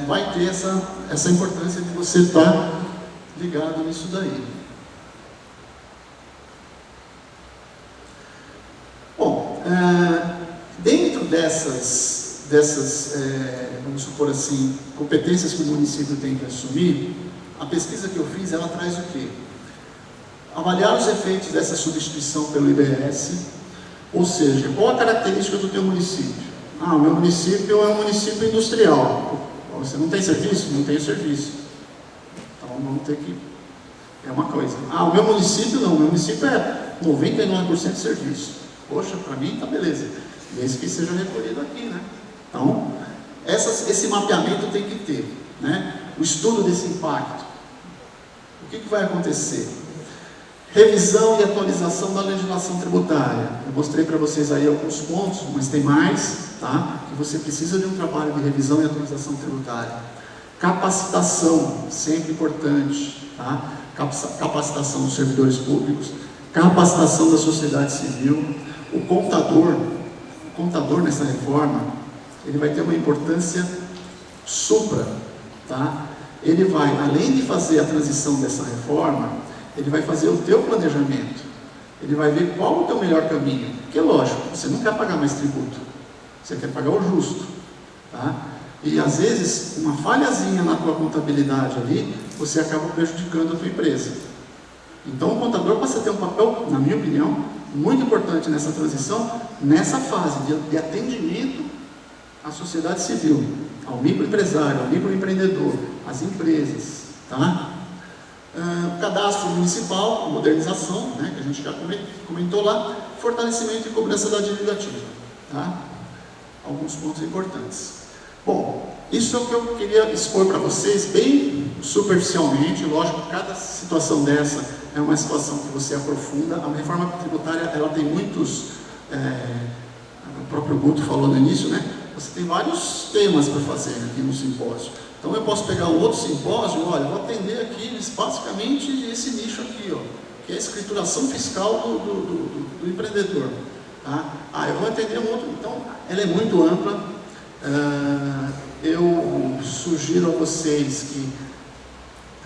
vai ter essa importância de você estar ligado nisso daí. Bom, dentro dessas vamos supor assim, competências que o município tem que assumir, a pesquisa que eu fiz, ela traz o quê? Avaliar os efeitos dessa substituição pelo IBS, ou seja, qual a característica do teu município? O meu município é um município industrial. Você não tem serviço? Não tem serviço. Então vamos ter que... É uma coisa. O meu município não, o meu município é 99% de serviço. Poxa, para mim tá beleza. Desde que seja recolhido aqui, né? Então, esse mapeamento tem que ter, né? O estudo desse impacto. O que vai acontecer? Revisão e atualização da legislação tributária. Eu mostrei para vocês aí alguns pontos, mas tem mais, tá? Que você precisa de um trabalho de revisão e atualização tributária. Capacitação, sempre importante, tá? Capacitação dos servidores públicos, capacitação da sociedade civil. O contador nessa reforma, ele vai ter uma importância supra, tá? Ele vai, além de fazer a transição dessa reforma, ele vai fazer o teu planejamento, ele vai ver qual o teu melhor caminho, porque lógico, você não quer pagar mais tributo, você quer pagar o justo, tá? E às vezes, uma falhazinha na tua contabilidade ali, você acaba prejudicando a tua empresa. Então o contador passa a ter um papel, na minha opinião, muito importante nessa transição, nessa fase de atendimento à sociedade civil, ao microempresário, ao microempreendedor, às empresas, tá? Cadastro municipal, modernização, né, que a gente já comentou lá, fortalecimento e cobrança da dívida ativa, tá? Alguns pontos importantes. Bom, isso é o que eu queria expor para vocês, bem superficialmente. Lógico, cada situação dessa é uma situação que você aprofunda. A reforma tributária, ela tem muitos, o próprio Guto falou no início, né? Você tem vários temas para fazer aqui no simpósio. Então eu posso pegar um outro simpósio, olha, vou atender aqui basicamente esse nicho aqui, ó, que é a escrituração fiscal do empreendedor. Tá? Eu vou atender um outro, então ela é muito ampla. Eu sugiro a vocês que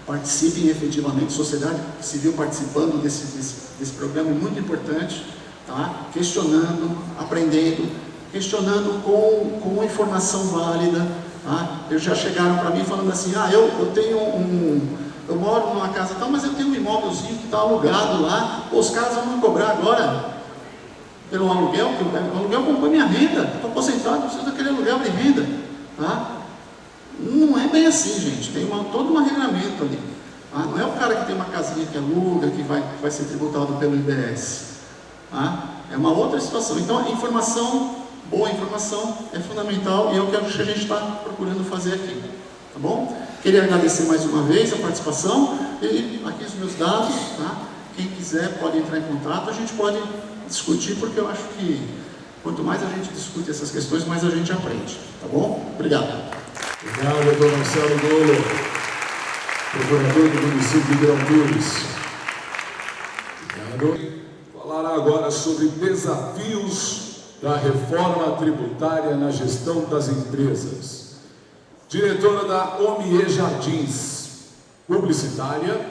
participem efetivamente, sociedade civil participando desse programa é muito importante, tá? Questionando, aprendendo, questionando com informação válida. Tá? Eles já chegaram para mim falando assim, eu moro numa casa tal, mas eu tenho um imóvelzinho que está alugado lá, os caras vão me cobrar agora pelo aluguel, que o aluguel compõe minha renda, estou aposentado, preciso daquele aluguel de renda. Tá? Não é bem assim, gente, tem todo um regramento ali. Tá? Não é o cara que tem uma casinha que aluga, que vai ser tributado pelo IBS. Tá? É uma outra situação. Então, a informação, boa informação, é fundamental e é o que a gente está procurando fazer aqui. Tá bom? Queria agradecer mais uma vez a participação e aqui os meus dados. Tá? Quem quiser pode entrar em contato, a gente pode discutir, porque eu acho que quanto mais a gente discute essas questões, mais a gente aprende. Tá bom? Obrigado. Obrigado, doutor Marcelo Dolo, procurador do município de Ribeirão Pires. Obrigado. Falará agora sobre desafios da reforma tributária na gestão das empresas. Diretora da OMIE Jardins, publicitária,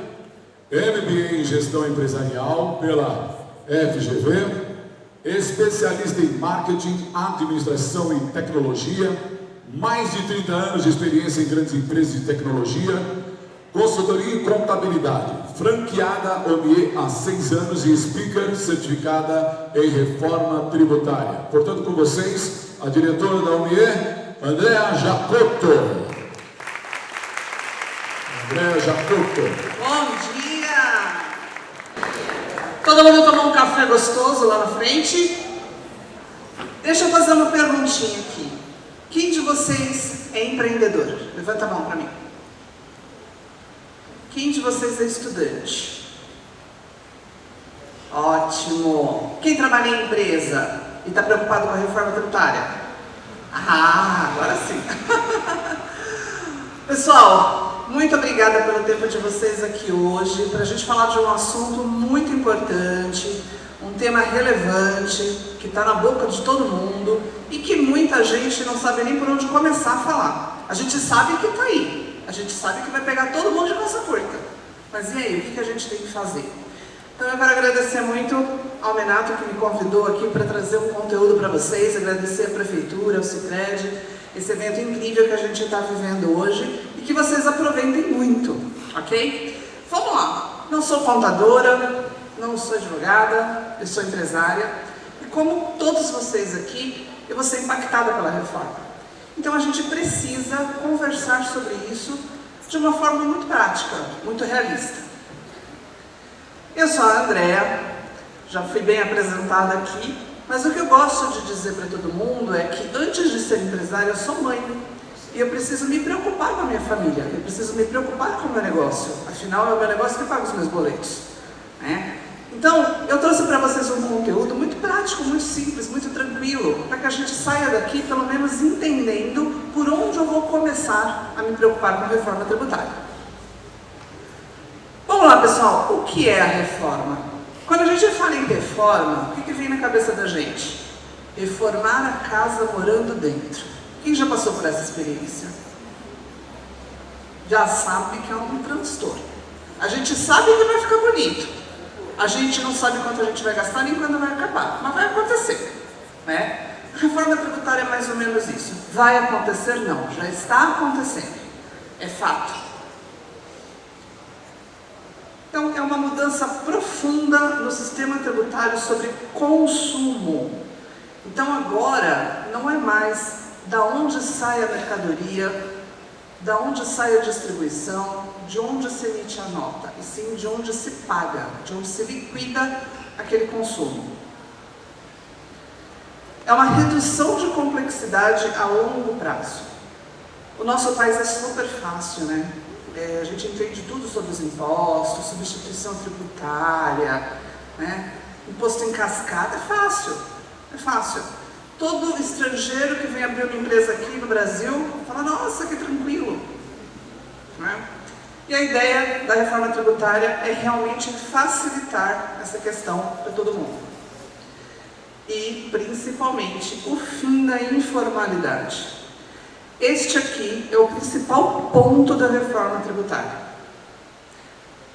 MBA em Gestão Empresarial pela FGV, especialista em Marketing, Administração e Tecnologia, mais de 30 anos de experiência em grandes empresas de tecnologia, consultoria e contabilidade, franqueada OMIE há 6 anos e speaker certificada em reforma tributária. Portanto, com vocês, a diretora da OMIE, Andréa Jacotto. Andréa Jacotto. Bom dia! Todo mundo tomou um café gostoso lá na frente? Deixa eu fazer uma perguntinha aqui. Quem de vocês é empreendedor? Levanta a mão para mim. Quem de vocês é estudante? Ótimo! Quem trabalha em empresa e está preocupado com a reforma tributária? Ah, agora sim! Pessoal, muito obrigada pelo tempo de vocês aqui hoje para a gente falar de um assunto muito importante, um tema relevante, que está na boca de todo mundo e que muita gente não sabe nem por onde começar a falar. A gente sabe que está aí, a gente sabe que vai pegar todo mundo de calça curta. Mas e aí, o que a gente tem que fazer? Então eu quero agradecer muito ao Menato que me convidou aqui para trazer um conteúdo para vocês, agradecer a Prefeitura, ao Sicredi, esse evento incrível que a gente está vivendo hoje e que vocês aproveitem muito, ok? Vamos lá, não sou contadora, não sou advogada, eu sou empresária e como todos vocês aqui, eu vou ser impactada pela reforma. Então a gente precisa conversar sobre isso de uma forma muito prática, muito realista. Eu sou a Andréa, já fui bem apresentada aqui, mas o que eu gosto de dizer para todo mundo é que antes de ser empresária eu sou mãe e eu preciso me preocupar com a minha família, eu preciso me preocupar com o meu negócio, afinal é o meu negócio que paga os meus boletos, né? Então, eu trouxe para vocês um conteúdo muito prático, muito simples, muito tranquilo, para que a gente saia daqui pelo menos entendendo por onde eu vou começar a me preocupar com a reforma tributária. Vamos lá, pessoal, o que é a reforma? Quando a gente fala em reforma, o que vem na cabeça da gente? Reformar a casa morando dentro. Quem já passou por essa experiência? Já sabe que é um transtorno. A gente sabe que vai ficar bonito. A gente não sabe quanto a gente vai gastar nem quando vai acabar, mas vai acontecer, né? A reforma tributária é mais ou menos isso. Vai acontecer? Não, já está acontecendo. É fato. Então, é uma mudança profunda no sistema tributário sobre consumo. Então, agora, não é mais da onde sai a mercadoria, da onde sai a distribuição, de onde se emite a nota, e sim de onde se paga, de onde se liquida aquele consumo. É uma redução de complexidade a longo prazo. O nosso país é super fácil, né? A gente entende tudo sobre os impostos, substituição tributária, né? Imposto em cascata, é fácil, é fácil. Todo estrangeiro que vem abrir uma empresa aqui no Brasil fala, nossa, que tranquilo, né? E a ideia da reforma tributária é realmente facilitar essa questão para todo mundo. E, principalmente, o fim da informalidade. Este aqui é o principal ponto da reforma tributária.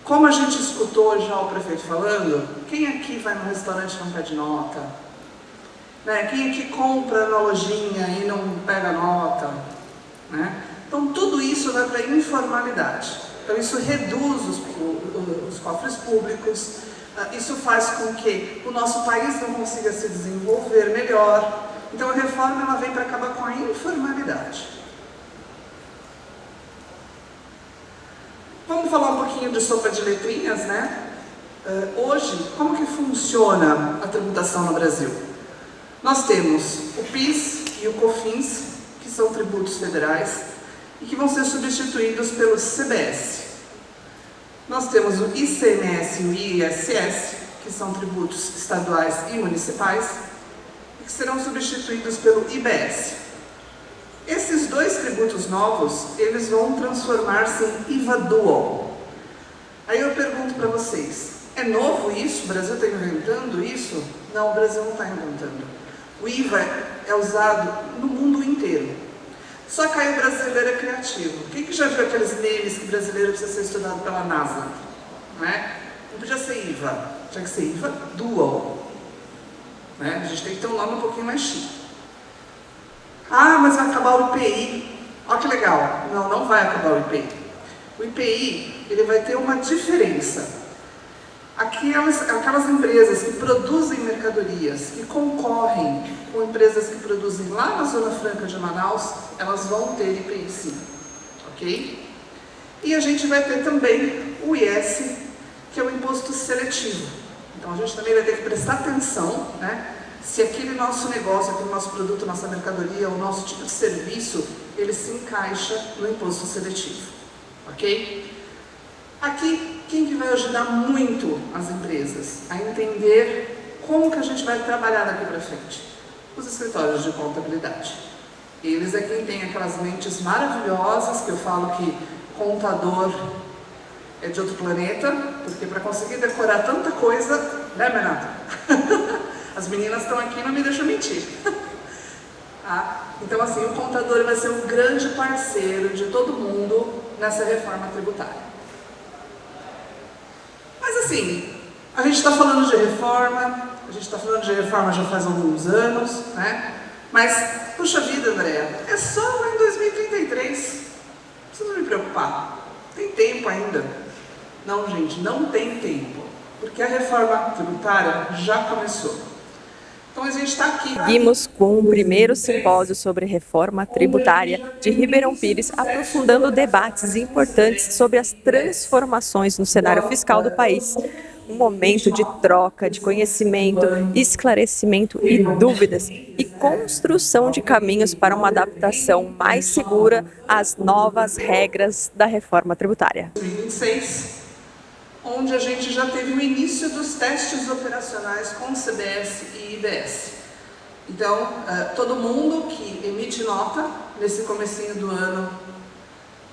Como a gente escutou já o prefeito falando, quem aqui vai no restaurante e não pede nota? Né? Quem aqui compra na lojinha e não pega nota? Né? Então tudo isso vai para a informalidade. Então isso reduz os cofres públicos, isso faz com que o nosso país não consiga se desenvolver melhor. Então a reforma ela vem para acabar com a informalidade. Vamos falar um pouquinho de sopa de letrinhas, né? Hoje, como que funciona a tributação no Brasil? Nós temos o PIS e o COFINS, que são tributos federais, e que vão ser substituídos pelo CBS. Nós temos o ICMS e o ISS, que são tributos estaduais e municipais, e que serão substituídos pelo IBS. Esses dois tributos novos, eles vão transformar-se em IVA Dual. Aí eu pergunto para vocês, é novo isso? O Brasil está inventando isso? Não, o Brasil não está inventando. O IVA é usado no mundo inteiro. Só que aí o brasileiro é criativo. Quem que já viu aqueles memes que o brasileiro precisa ser estudado pela NASA? Não é? Não podia ser IVA, tinha que ser IVA Dual. Né? A gente tem que ter um nome um pouquinho mais chique. Ah, mas vai acabar o IPI. Olha que legal. Não, não vai acabar o IPI. O IPI, ele vai ter uma diferença. Aquelas empresas que produzem mercadorias, que concorrem com empresas que produzem lá na Zona Franca de Manaus, elas vão ter IPI sim. Ok? E a gente vai ter também o IS, que é o imposto seletivo. Então a gente também vai ter que prestar atenção, né? Se aquele nosso negócio, aquele nosso produto, nossa mercadoria, o nosso tipo de serviço, ele se encaixa no imposto seletivo, ok? Aqui, quem que vai ajudar muito as empresas a entender como que a gente vai trabalhar daqui para frente? Os escritórios de contabilidade. Eles é quem tem aquelas mentes maravilhosas, que eu falo que contador é de outro planeta, porque para conseguir decorar tanta coisa, né, Renato? As meninas estão aqui e não me deixam mentir. Então, assim, o contador vai ser um grande parceiro de todo mundo nessa reforma tributária. Mas, assim, a gente está falando de reforma, já faz alguns anos, né? Mas, puxa vida, Andréa, é só lá em 2033. Não precisa me preocupar. Tem tempo ainda. Não, gente, não tem tempo. Porque a reforma tributária já começou. Então a gente está aqui. Seguimos com o primeiro simpósio sobre reforma tributária de Ribeirão Pires, aprofundando debates importantes sobre as transformações no cenário fiscal do país. Um momento de troca de conhecimento, esclarecimento e dúvidas e construção de caminhos para uma adaptação mais segura às novas regras da reforma tributária. 2026. Onde a gente já teve o início dos testes operacionais com CBS e IBS. Então, todo mundo que emite nota, nesse comecinho do ano,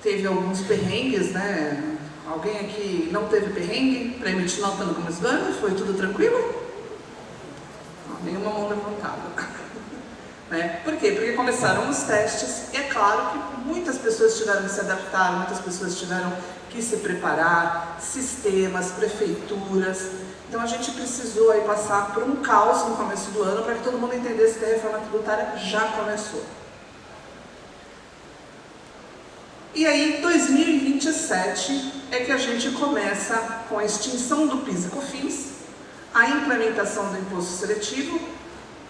teve alguns perrengues, né? Alguém aqui não teve perrengue para emitir nota no começo do ano? Foi tudo tranquilo? Não, nenhuma mão levantada. Né? Por quê? Porque começaram os testes e é claro que muitas pessoas tiveram que se adaptar, muitas pessoas tiveram que se preparar, sistemas, prefeituras. Então a gente precisou aí passar por um caos no começo do ano para que todo mundo entendesse que a reforma tributária já começou. E aí, 2027 é que a gente começa com a extinção do PIS e COFINS, a implementação do imposto seletivo,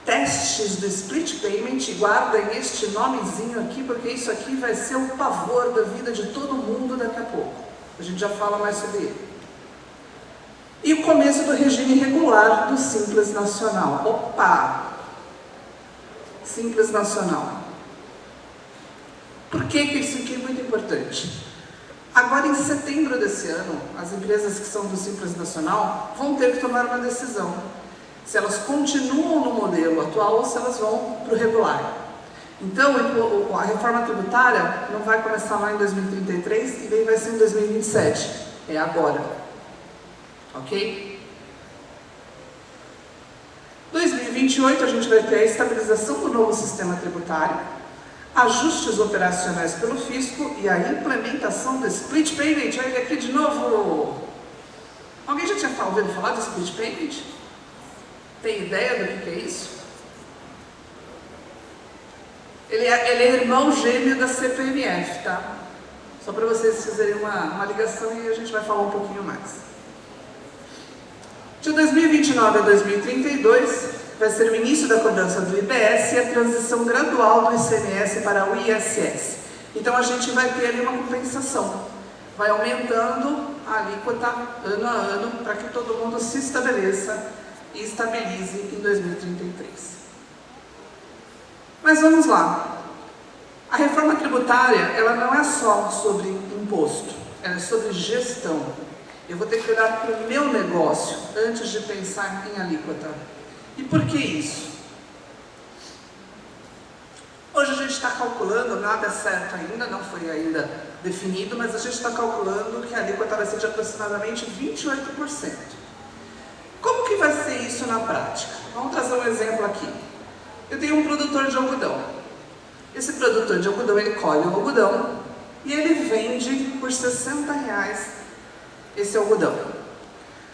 testes do split payment, guardem este nomezinho aqui, porque isso aqui vai ser o pavor da vida de todo mundo daqui a pouco. A gente já fala mais sobre ele. E o começo do regime regular do Simples Nacional. Opa! Simples Nacional. Por que isso aqui é muito importante? Agora, em setembro desse ano, as empresas que são do Simples Nacional vão ter que tomar uma decisão. Se elas continuam no modelo atual ou se elas vão para o regular. Então, a reforma tributária não vai começar lá em 2033 e nem vai ser em 2027. É agora. Ok? 2028 a gente vai ter a estabilização do novo sistema tributário, ajustes operacionais pelo fisco e a implementação do split payment. Olha ele aqui de novo. Alguém já tinha ouvido falar do split payment? Tem ideia do que é isso? Ele é irmão gêmeo da CPMF, tá? Só para vocês fazerem uma ligação e a gente vai falar um pouquinho mais. De 2029 a 2032, vai ser o início da cobrança do IBS e a transição gradual do ICMS para o ISS. Então a gente vai ter ali uma compensação. Vai aumentando a alíquota ano a ano para que todo mundo se estabeleça e estabilize em 2033. Mas vamos lá. A reforma tributária, ela não é só sobre imposto, ela é sobre gestão. Eu vou ter que olhar para o meu negócio antes de pensar em alíquota. E por que isso? Hoje a gente está calculando, nada é certo ainda, não foi ainda definido, mas a gente está calculando que a alíquota vai ser de aproximadamente 28%. Como que vai ser isso na prática? Vamos trazer um exemplo aqui. Eu tenho um produtor de algodão. Esse produtor de algodão, ele colhe o algodão e ele vende por R$60 esse algodão.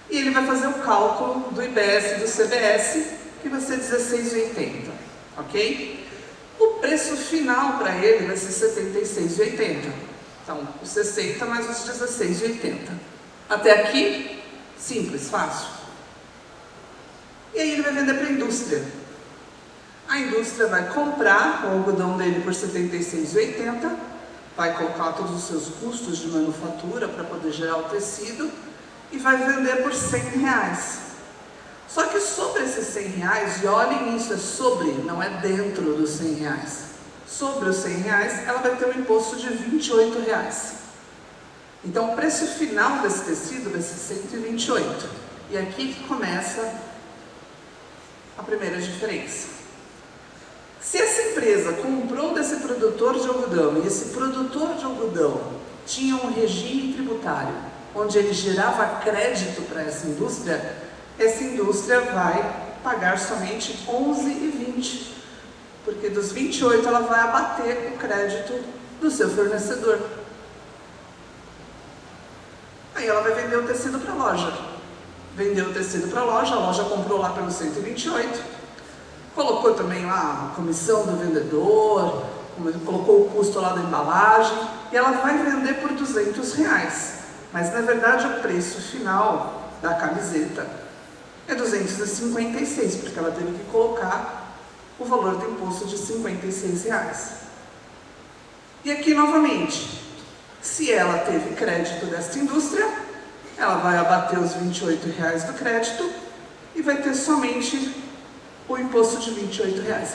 E ele vai fazer o cálculo do IBS e do CBS, que vai ser R$16,80, ok? O preço final para ele vai ser R$76,80. Então, os 60 mais os 16,80. Até aqui, simples, fácil. E aí ele vai vender para a indústria. A indústria vai comprar o algodão dele por R$76,80, vai colocar todos os seus custos de manufatura para poder gerar o tecido e vai vender por R$100. Só que sobre esses R$100, e olhem isso, é sobre, não é dentro dos R$100. Sobre os R$100, ela vai ter um imposto de R$28. Então o preço final desse tecido vai ser R$128. E aqui que começa a primeira diferença. Se essa empresa comprou desse produtor de algodão e esse produtor de algodão tinha um regime tributário onde ele gerava crédito para essa indústria vai pagar somente 11,20, porque dos 28 ela vai abater o crédito do seu fornecedor. Aí ela vai vender o tecido para a loja. Vendeu o tecido para a loja comprou lá pelo 128, colocou também lá a comissão do vendedor, colocou o custo lá da embalagem, e ela vai vender por R$200. Mas na verdade o preço final da camiseta é 256, porque ela teve que colocar o valor do imposto de R$56. E aqui novamente, se ela teve crédito desta indústria, ela vai abater os R$28 do crédito e vai ter somente o imposto de R$28.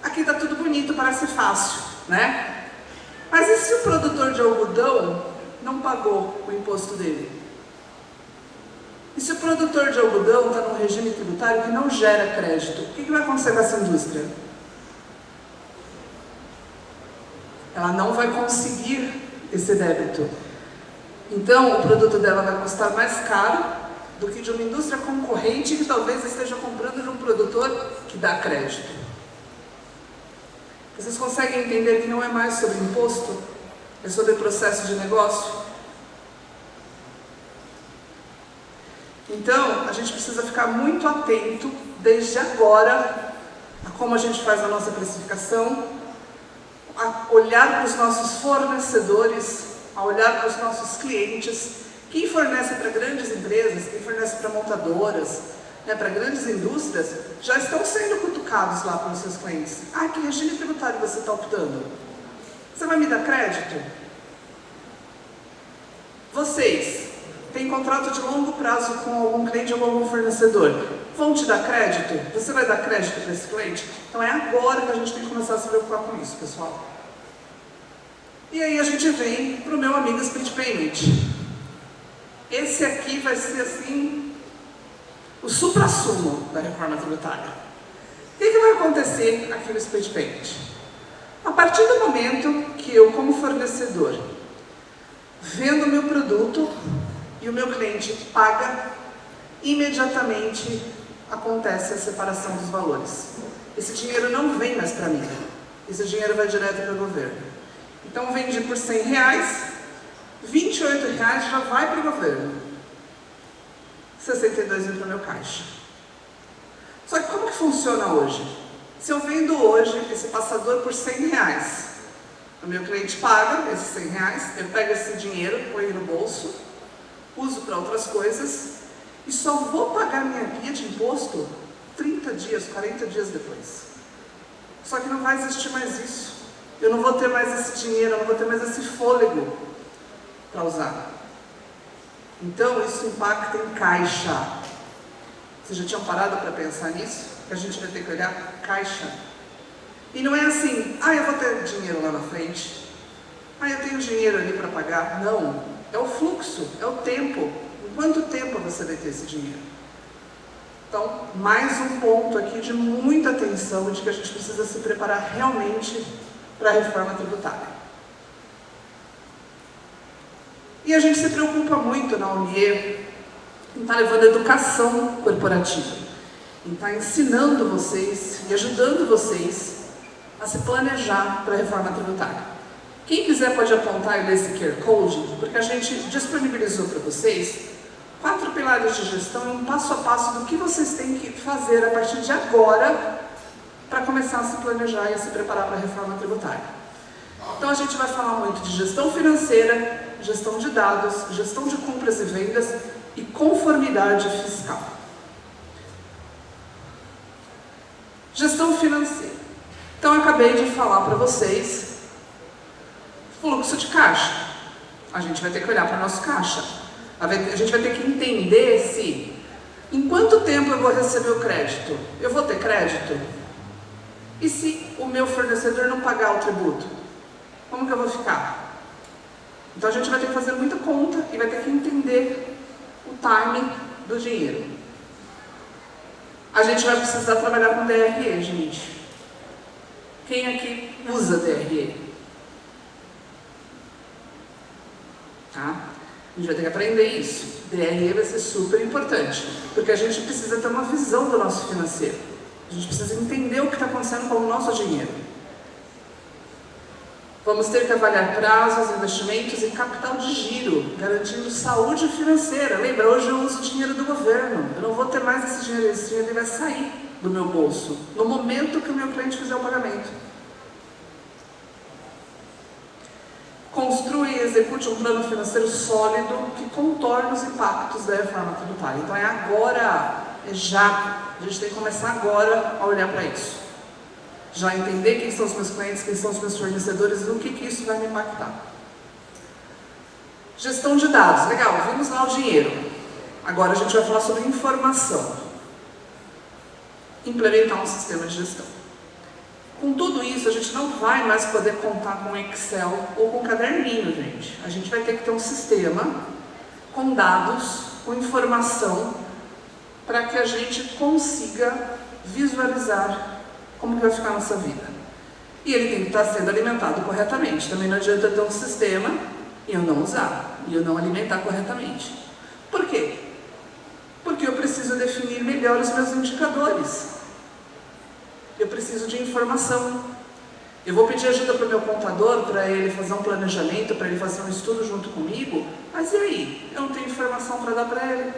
Aqui está tudo bonito, parece fácil, né? Mas e se o produtor de algodão não pagou o imposto dele? E se o produtor de algodão está num regime tributário que não gera crédito, o que vai acontecer com essa indústria? Ela não vai conseguir esse débito. Então, o produto dela vai custar mais caro do que de uma indústria concorrente que talvez esteja comprando de um produtor que dá crédito. Vocês conseguem entender que não é mais sobre imposto? É sobre processo de negócio? Então, a gente precisa ficar muito atento, desde agora, a como a gente faz a nossa precificação, a olhar para os nossos fornecedores, a olhar para os nossos clientes, quem fornece para grandes empresas, quem fornece para montadoras, para grandes indústrias, já estão sendo cutucados lá pelos seus clientes. Ah, que regime tributário você está optando? Você vai me dar crédito? Vocês têm contrato de longo prazo com algum cliente ou com algum fornecedor, vão te dar crédito? Você vai dar crédito para esse cliente? Então é agora que a gente tem que começar a se preocupar com isso, pessoal. E aí a gente vem para o meu amigo Split Payment. Esse aqui vai ser assim, o suprassumo da reforma tributária. O que vai acontecer aqui no Split Payment? A partir do momento que eu, como fornecedor, vendo o meu produto e o meu cliente paga, imediatamente acontece a separação dos valores. Esse dinheiro não vem mais para mim, esse dinheiro vai direto para o governo. Então vendi por R$100, R$28 já vai para o governo. 62 vem para o meu caixa. Só que como que funciona hoje? Se eu vendo hoje esse passador por R$100, o meu cliente paga esses R$100, eu pego esse dinheiro, ponho no bolso, uso para outras coisas e só vou pagar minha guia de imposto 30 dias, 40 dias depois. Só que não vai existir mais isso. Eu não vou ter mais esse dinheiro, eu não vou ter mais esse fôlego para usar. Então isso impacta em caixa. Vocês já tinham parado para pensar nisso? Que a gente vai ter que olhar caixa. E não é assim, eu vou ter dinheiro lá na frente. Eu tenho dinheiro ali para pagar. Não, é o fluxo, é o tempo. Em quanto tempo você vai ter esse dinheiro? Então, mais um ponto aqui de muita atenção, de que a gente precisa se preparar realmente para a reforma tributária. E a gente se preocupa muito na UNIE em estar levando educação corporativa, em estar ensinando vocês e ajudando vocês a se planejar para a reforma tributária. Quem quiser pode apontar e ler esse QR Code, porque a gente disponibilizou para vocês 4 pilares de gestão e um passo a passo do que vocês têm que fazer a partir de agora para começar a se planejar e a se preparar para a reforma tributária. Então a gente vai falar muito de gestão financeira, gestão de dados, gestão de compras e vendas e conformidade fiscal. Gestão financeira. Então eu acabei de falar para vocês fluxo de caixa. A gente vai ter que olhar para o nosso caixa. A gente vai ter que entender se em quanto tempo eu vou receber o crédito. Eu vou ter crédito? E se o meu fornecedor não pagar o tributo? Como que eu vou ficar? Então a gente vai ter que fazer muita conta e vai ter que entender o timing do dinheiro. A gente vai precisar trabalhar com DRE, gente. Quem aqui usa DRE? Tá? A gente vai ter que aprender isso. DRE vai ser super importante, porque a gente precisa ter uma visão do nosso financeiro. A gente precisa entender o que está acontecendo com o nosso dinheiro. Vamos ter que avaliar prazos, investimentos e capital de giro, garantindo saúde financeira. Lembra, hoje eu uso o dinheiro do governo. Eu não vou ter mais esse dinheiro vai sair do meu bolso no momento que o meu cliente fizer o pagamento. Construa e execute um plano financeiro sólido que contorne os impactos da reforma tributária. Então é agora, é já. A gente tem que começar agora a olhar para isso. Já entender quem são os meus clientes, quem são os meus fornecedores e no que isso vai me impactar. Gestão de dados. Legal, vimos lá o dinheiro. Agora a gente vai falar sobre informação. Implementar um sistema de gestão. Com tudo isso, a gente não vai mais poder contar com Excel ou com caderninho, gente. A gente vai ter que ter um sistema com dados, com informação, para que a gente consiga visualizar como que vai ficar a nossa vida. E ele tem que estar sendo alimentado corretamente. Também não adianta ter um sistema e eu não usar, e eu não alimentar corretamente. Por quê? Porque eu preciso definir melhor os meus indicadores. Eu preciso de informação. Eu vou pedir ajuda para o meu contador, para ele fazer um planejamento, para ele fazer um estudo junto comigo, mas e aí? Eu não tenho informação para dar para ele.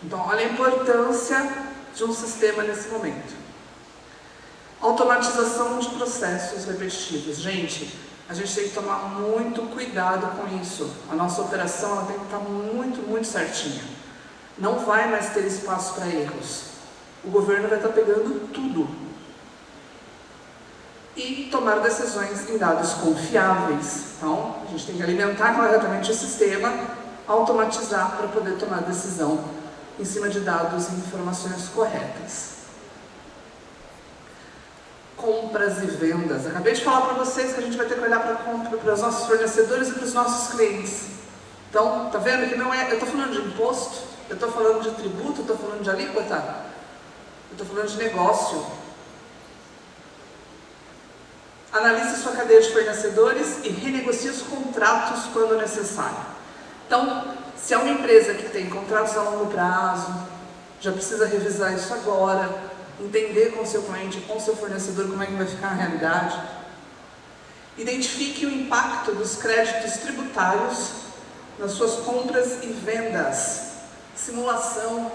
Então, olha a importância de um sistema nesse momento. Automatização de processos repetitivos. Gente, a gente tem que tomar muito cuidado com isso. A nossa operação ela tem que estar muito certinha. Não vai mais ter espaço para erros. O governo vai estar pegando tudo. E tomar decisões em dados confiáveis. Então, a gente tem que alimentar corretamente o sistema, automatizar para poder tomar decisão em cima de dados e informações corretas. Compras e vendas. Acabei de falar para vocês que a gente vai ter que olhar para os nossos fornecedores e para os nossos clientes. Então, tá vendo que não é... Eu estou falando de imposto, eu estou falando de tributo, eu estou falando de alíquota, eu estou falando de negócio. Analise sua cadeia de fornecedores e renegocie os contratos quando necessário. Então, se é uma empresa que tem contratos a longo prazo, já precisa revisar isso agora, entender com o seu cliente, com o seu fornecedor como é que vai ficar a realidade. Identifique o impacto dos créditos tributários nas suas compras e vendas. simulação.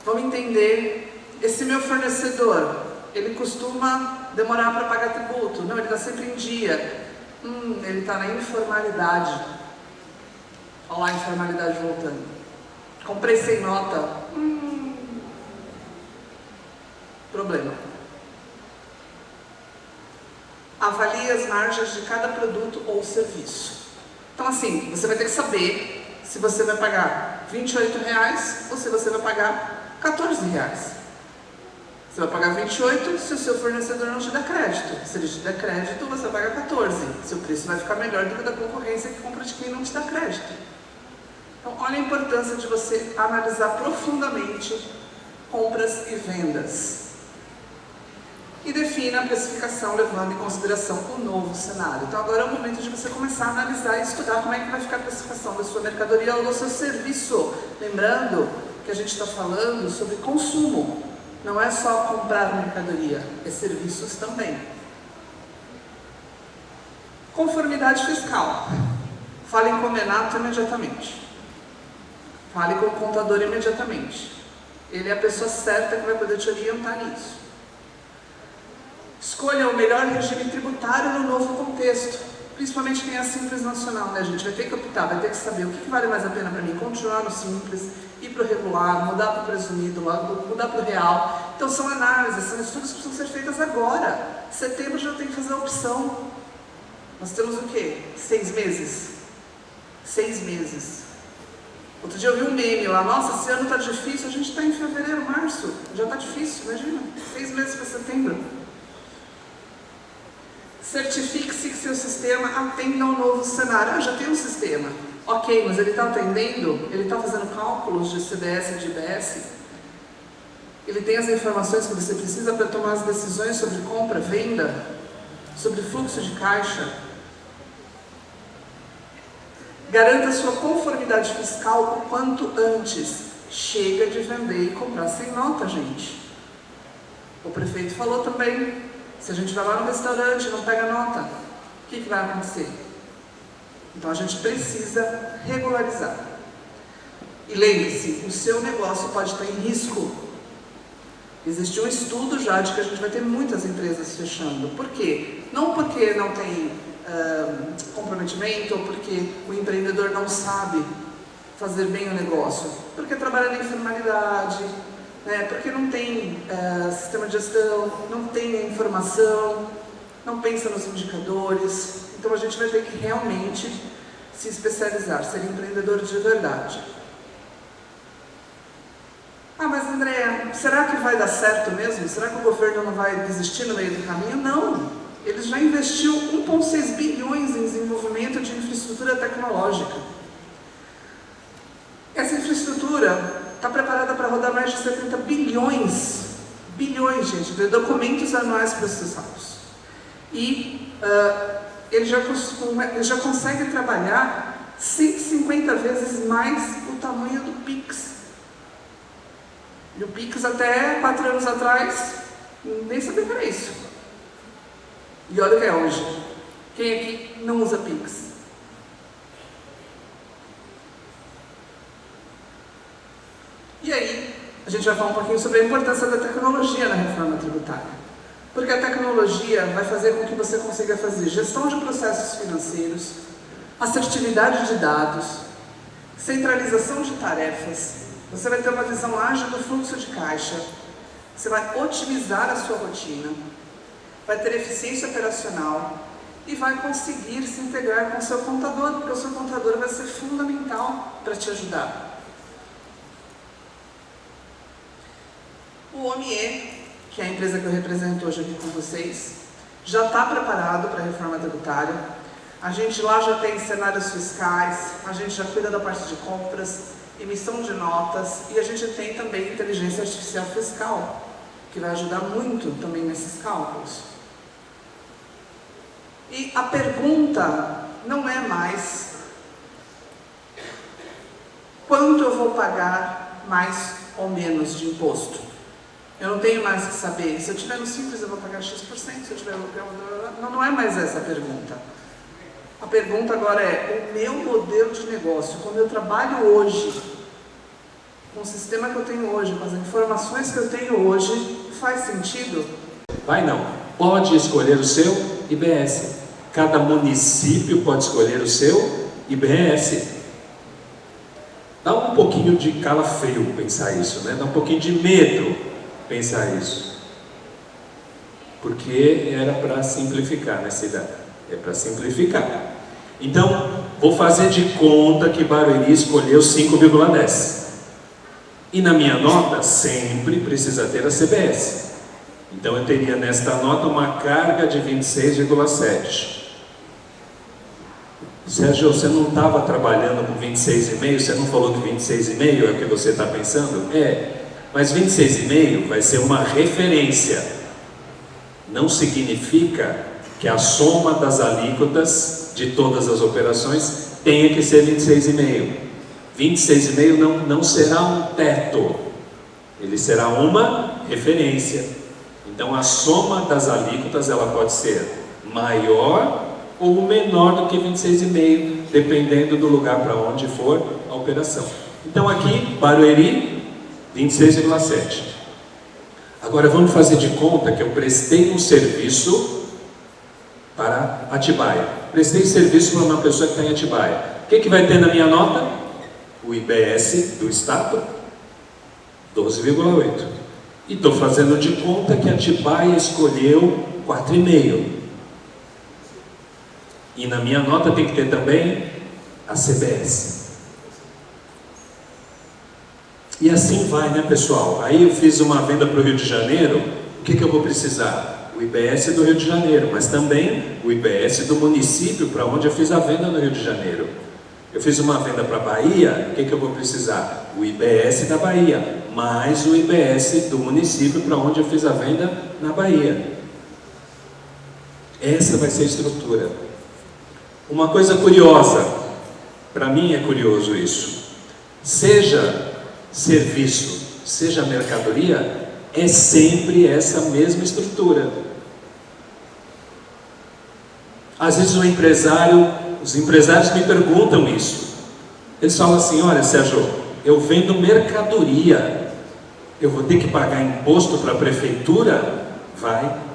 Vamos entender, esse meu fornecedor, ele costuma demorar para pagar tributo. Não, ele está sempre em dia. Ele está na informalidade. Olha lá a informalidade voltando. Comprei sem nota. Problema. Avalie as margens de cada produto ou serviço. Então assim, você vai ter que saber se você vai pagar R$28 ou se você vai pagar R$14. Você vai pagar 28 se o seu fornecedor não te dá crédito. Se ele te der crédito, você vai pagar 14. Seu preço vai ficar melhor do que o da concorrência que compra de quem não te dá crédito. Então, olha a importância de você analisar profundamente compras e vendas. E defina a precificação levando em consideração o novo cenário. Então, agora é o momento de você começar a analisar e estudar como é que vai ficar a precificação da sua mercadoria ou do seu serviço. Lembrando que a gente está falando sobre consumo. Não é só comprar mercadoria, é serviços também. Conformidade fiscal. Fale com o Menato imediatamente. Fale com o contador imediatamente. Ele é a pessoa certa que vai poder te orientar nisso. Escolha o melhor regime tributário no novo contexto. Principalmente quem é Simples Nacional, né, gente? Vai ter que optar, vai ter que saber o que vale mais a pena para mim. Continuar no Simples, ir para o regular, mudar para o presumido, mudar para o real. Então são análises, são estudos que precisam ser feitas agora. Setembro já tem que fazer a opção. Nós temos o quê? 6 meses? 6 meses. Outro dia eu vi um meme lá, nossa, esse ano está difícil, a gente está em fevereiro, março, já está difícil, imagina, 6 meses para setembro. Certifique-se que seu sistema atenda ao novo cenário. Já tem um sistema. Ok, mas ele está atendendo? Ele está fazendo cálculos de CDS e de IBS? Ele tem as informações que você precisa para tomar as decisões sobre compra, venda, sobre fluxo de caixa? Garanta sua conformidade fiscal o quanto antes. Chega de vender e comprar sem nota, gente. O prefeito falou também. Se a gente vai lá no restaurante e não pega nota, o que vai acontecer? Então a gente precisa regularizar. E lembre-se, o seu negócio pode estar em risco. Existe um estudo já de que a gente vai ter muitas empresas fechando. Por quê? Não porque não tem comprometimento ou porque o empreendedor não sabe fazer bem o negócio. Porque trabalha na informalidade, porque não tem sistema de gestão, não tem informação, não pensa nos indicadores. Então a gente vai ter que realmente se especializar, ser empreendedor de verdade. Ah, mas Andréa, será que vai dar certo mesmo? Será que o governo não vai desistir no meio do caminho? Não! Ele já investiu 1,6 bilhões em desenvolvimento de infraestrutura tecnológica. Essa infraestrutura está preparada para rodar mais de 70 bilhões, gente, de documentos anuais processados. E ele já consegue trabalhar 150 vezes mais o tamanho do Pix. E o Pix até 4 anos atrás, nem sabia o que era isso. E olha o que é hoje. Quem aqui não usa Pix? E aí, a gente vai falar um pouquinho sobre a importância da tecnologia na reforma tributária. Porque a tecnologia vai fazer com que você consiga fazer gestão de processos financeiros, assertividade de dados, centralização de tarefas, você vai ter uma visão ágil do fluxo de caixa, você vai otimizar a sua rotina, vai ter eficiência operacional e vai conseguir se integrar com o seu contador, porque o seu contador vai ser fundamental para te ajudar. O OMIE, que é a empresa que eu represento hoje aqui com vocês, já está preparado para a reforma tributária. A gente lá já tem cenários fiscais, a gente já cuida da parte de compras, emissão de notas e a gente tem também inteligência artificial fiscal, que vai ajudar muito também nesses cálculos. E a pergunta não é mais quanto eu vou pagar mais ou menos de imposto. Eu não tenho mais que saber, se eu tiver no Simples eu vou pagar X%, se eu tiver no... Não é mais essa a pergunta. A pergunta agora é, o meu modelo de negócio, quando eu trabalho hoje, com o sistema que eu tenho hoje, com as informações que eu tenho hoje, faz sentido? Vai não. Pode escolher o seu IBS. Cada município pode escolher o seu IBS. Dá um pouquinho de calafrio pensar isso, né? Dá um pouquinho de medo pensar isso. Porque era para simplificar, né, cidade? É para simplificar. Então, vou fazer de conta que Barueri escolheu 5,10. E na minha nota, sempre precisa ter a CBS. Então, eu teria nesta nota uma carga de 26,7. Sérgio, você não estava trabalhando com 26,5? Você não falou que 26,5 é o que você está pensando? É, mas 26,5 vai ser uma referência. Não significa que a soma das alíquotas de todas as operações tenha que ser 26,5. 26,5 não será um teto, ele será uma referência. Então a soma das alíquotas ela pode ser maior ou menor do que 26,5, dependendo do lugar para onde for a operação. Então aqui, Barueri, 26,7. Agora vamos fazer de conta que eu prestei um serviço para Atibaia. Prestei serviço para uma pessoa que está em Atibaia. O que vai ter na minha nota? O IBS do Estado, 12,8. E estou fazendo de conta que Atibaia escolheu 4,5. E na minha nota tem que ter também a CBS. E assim vai, né, pessoal? Aí eu fiz uma venda para o Rio de Janeiro, o que eu vou precisar? O IBS do Rio de Janeiro, mas também o IBS do município para onde eu fiz a venda no Rio de Janeiro. Eu fiz uma venda para a Bahia, o que eu vou precisar? O IBS da Bahia, mais o IBS do município para onde eu fiz a venda na Bahia. Essa vai ser a estrutura. Uma coisa curiosa, para mim é curioso isso, seja serviço, seja mercadoria, é sempre essa mesma estrutura. Às vezes os empresários me perguntam isso. Eles falam assim, olha Sérgio, eu vendo mercadoria, eu vou ter que pagar imposto para a prefeitura? Vai.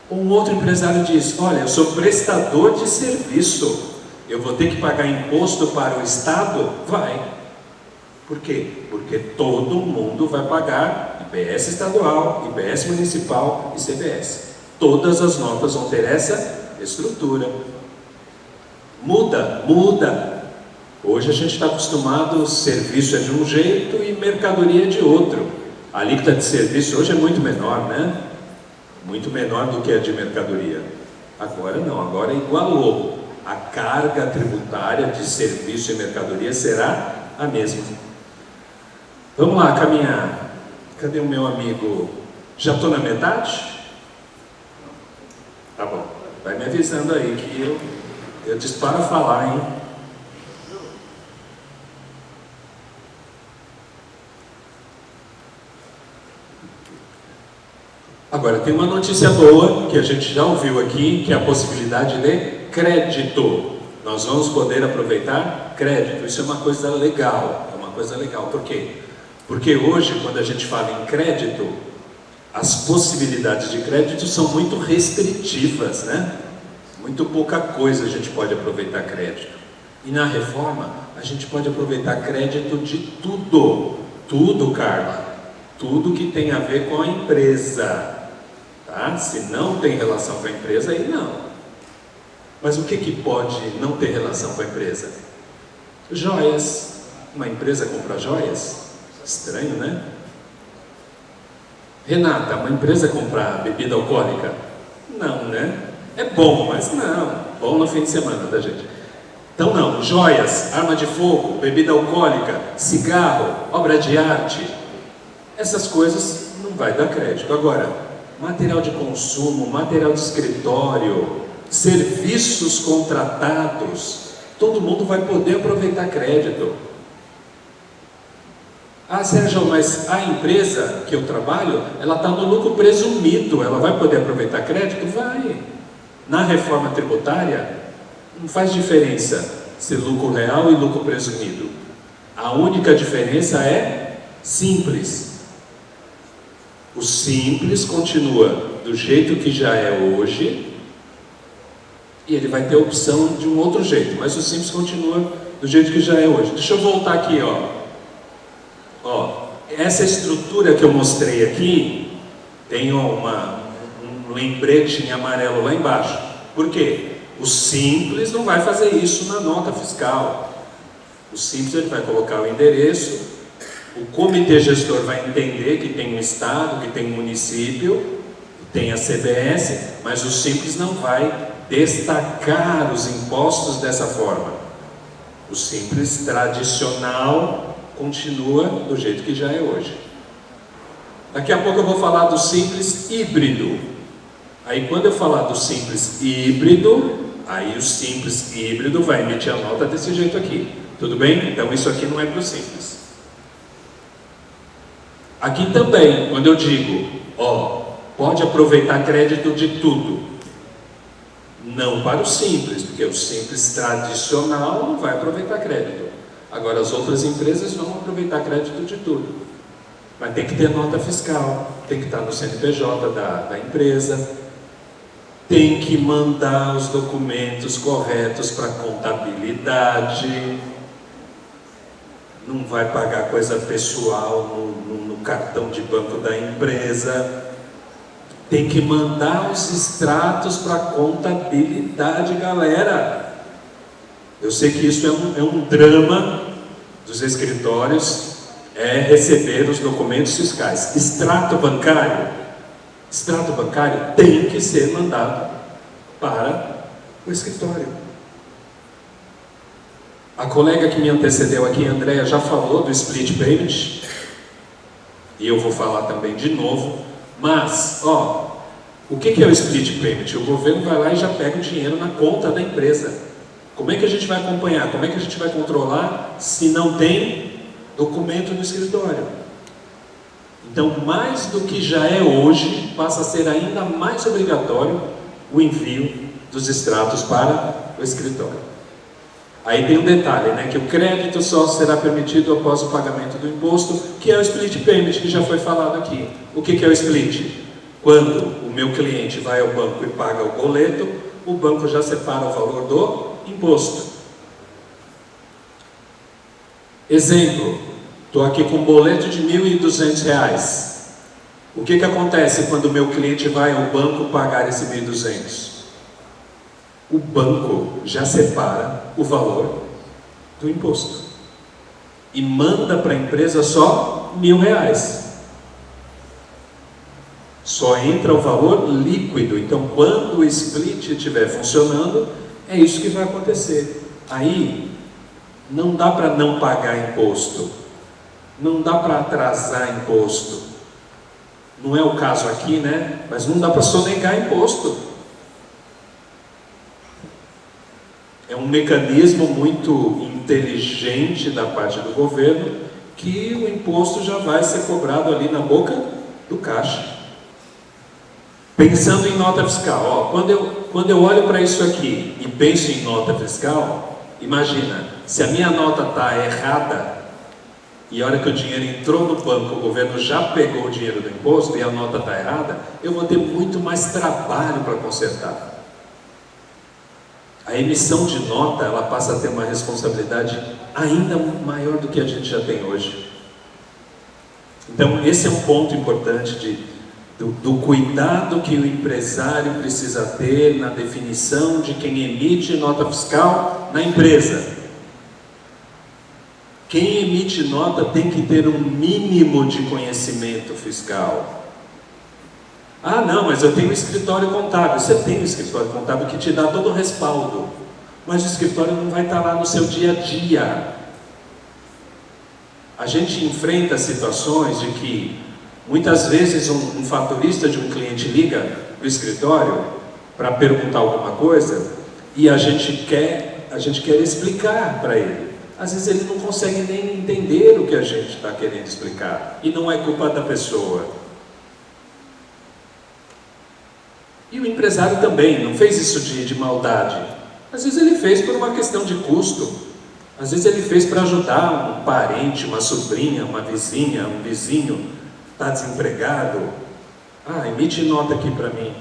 Um outro empresário diz, olha, eu sou prestador de serviço, eu vou ter que pagar imposto para o Estado? Vai. Por quê? Porque todo mundo vai pagar IBS estadual, IBS municipal e CBS. Todas as notas vão ter essa estrutura. Muda. Hoje a gente está acostumado, serviço é de um jeito e mercadoria é de outro. A alíquota de serviço hoje é muito menor, né? Muito menor do que a de mercadoria. Agora não, agora igualou. A carga tributária de serviço e mercadoria será a mesma. Vamos lá, caminhar. Cadê o meu amigo? Já estou na metade? Tá bom. Vai me avisando aí que eu disparo a falar, hein? Agora, tem uma notícia boa que a gente já ouviu aqui, que é a possibilidade de crédito. Nós vamos poder aproveitar crédito. Isso é uma coisa legal. Por quê? Porque hoje, quando a gente fala em crédito, as possibilidades de crédito são muito restritivas, né? Muito pouca coisa a gente pode aproveitar crédito. E na reforma, a gente pode aproveitar crédito de tudo. Tudo, Carla. Tudo que tem a ver com a empresa. Tá? Se não tem relação com a empresa, aí não. Mas o que pode não ter relação com a empresa? Joias. Uma empresa compra joias? Estranho, né? Renata, uma empresa comprar bebida alcoólica? Não, né? É bom, mas não. Bom no fim de semana da gente. Então não, joias, arma de fogo, bebida alcoólica, cigarro, obra de arte. Essas coisas não vai dar crédito. Agora, material de consumo, material de escritório, serviços contratados, todo mundo vai poder aproveitar crédito. Ah, Sérgio, mas a empresa que eu trabalho, ela está no lucro presumido, ela vai poder aproveitar crédito? Vai. Na reforma tributária, não faz diferença ser lucro real e lucro presumido. A única diferença é simples. O simples continua do jeito que já é hoje e ele vai ter a opção de um outro jeito, mas o simples continua do jeito que já é hoje. Deixa eu voltar aqui, ó. Essa estrutura que eu mostrei aqui tem um lembrete em amarelo lá embaixo. Por quê? O simples não vai fazer isso na nota fiscal. O simples ele vai colocar o endereço, o comitê gestor vai entender que tem um estado, que tem um município, tem a CBS, mas o simples não vai destacar os impostos dessa forma. O simples tradicional continua do jeito que já é hoje. Daqui a pouco eu vou falar do simples híbrido. Aí quando eu falar do simples híbrido, aí o simples híbrido vai emitir a nota desse jeito aqui. Tudo bem? Então isso aqui não é para o simples. Aqui também, quando eu digo, pode aproveitar crédito de tudo. Não para o simples, porque o simples tradicional não vai aproveitar crédito. Agora as outras empresas vão aproveitar crédito de tudo. Mas tem que ter nota fiscal, tem que estar no CNPJ da empresa, tem que mandar os documentos corretos para contabilidade, não vai pagar coisa pessoal no cartão de banco da empresa, tem que mandar os extratos para contabilidade, galera. Eu sei que isso é um drama dos escritórios, receber os documentos fiscais. Extrato bancário tem que ser mandado para o escritório. A colega que me antecedeu aqui, a Andréa, já falou do split payment, e eu vou falar também de novo, mas, o que é o split payment? O governo vai lá e já pega o dinheiro na conta da empresa. Como é que a gente vai acompanhar? Como é que a gente vai controlar se não tem documento no escritório? Então, mais do que já é hoje, passa a ser ainda mais obrigatório o envio dos extratos para o escritório. Aí tem um detalhe, que o crédito só será permitido após o pagamento do imposto, que é o split payment, que já foi falado aqui. O que é o split? Quando o meu cliente vai ao banco e paga o boleto, o banco já separa o valor do imposto. Exemplo, estou aqui com um boleto de R$ 1.200. O que acontece quando o meu cliente vai ao banco pagar esse 1.200? O banco já separa o valor do imposto e manda para a empresa só R$ 1.000. Só entra o valor líquido. Então, quando o split estiver funcionando, é isso que vai acontecer. Aí, não dá para não pagar imposto, não dá para atrasar imposto. Não é o caso aqui, mas não dá para sonegar imposto. É um mecanismo muito inteligente da parte do governo, que o imposto já vai ser cobrado ali na boca do caixa. Pensando em nota fiscal, quando eu olho para isso aqui e penso em nota fiscal, imagina, se a minha nota está errada, e a hora que o dinheiro entrou no banco, o governo já pegou o dinheiro do imposto e a nota está errada, eu vou ter muito mais trabalho para consertar. A emissão de nota, ela passa a ter uma responsabilidade ainda maior do que a gente já tem hoje. Então, esse é um ponto importante do cuidado que o empresário precisa ter na definição de quem emite nota fiscal na empresa. Quem emite nota tem que ter um mínimo de conhecimento fiscal. Ah, não, mas eu tenho um escritório contábil. Você tem um escritório contábil que te dá todo o respaldo, mas o escritório não vai estar lá no seu dia a dia. A gente enfrenta situações de que muitas vezes um faturista de um cliente liga para o escritório para perguntar alguma coisa e a gente quer explicar para ele. Às vezes ele não consegue nem entender o que a gente está querendo explicar e não é culpa da pessoa. E o empresário também não fez isso de maldade. Às vezes ele fez por uma questão de custo. Às vezes ele fez para ajudar um parente, uma sobrinha, uma vizinha, um vizinho, está desempregado. Emite nota aqui para mim.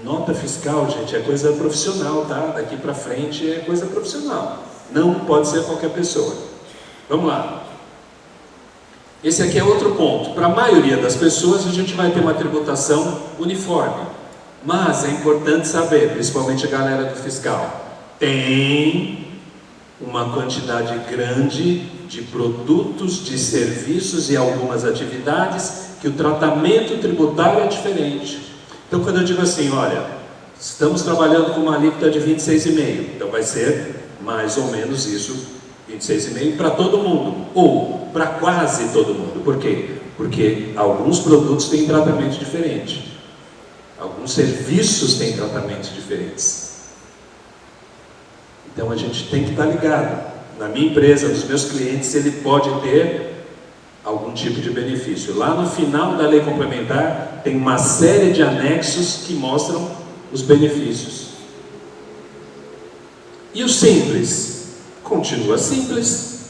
Nota fiscal, gente, é coisa profissional, tá? Daqui para frente é coisa profissional. Não pode ser qualquer pessoa. Vamos lá. Esse aqui é outro ponto. Para a maioria das pessoas, a gente vai ter uma tributação uniforme. Mas é importante saber, principalmente a galera do fiscal, tem uma quantidade grande de produtos, de serviços e algumas atividades que o tratamento tributário é diferente. Então, quando eu digo assim, olha, estamos trabalhando com uma alíquota de 26,5%, então vai ser mais ou menos isso, 26,5% para todo mundo, ou para quase todo mundo. Por quê? Porque alguns produtos têm tratamento diferente, alguns serviços têm tratamentos diferentes. Então a gente tem que estar ligado. Na minha empresa, nos meus clientes, ele pode ter algum tipo de benefício. Lá no final da lei complementar, tem uma série de anexos que mostram os benefícios. E o simples? Continua simples,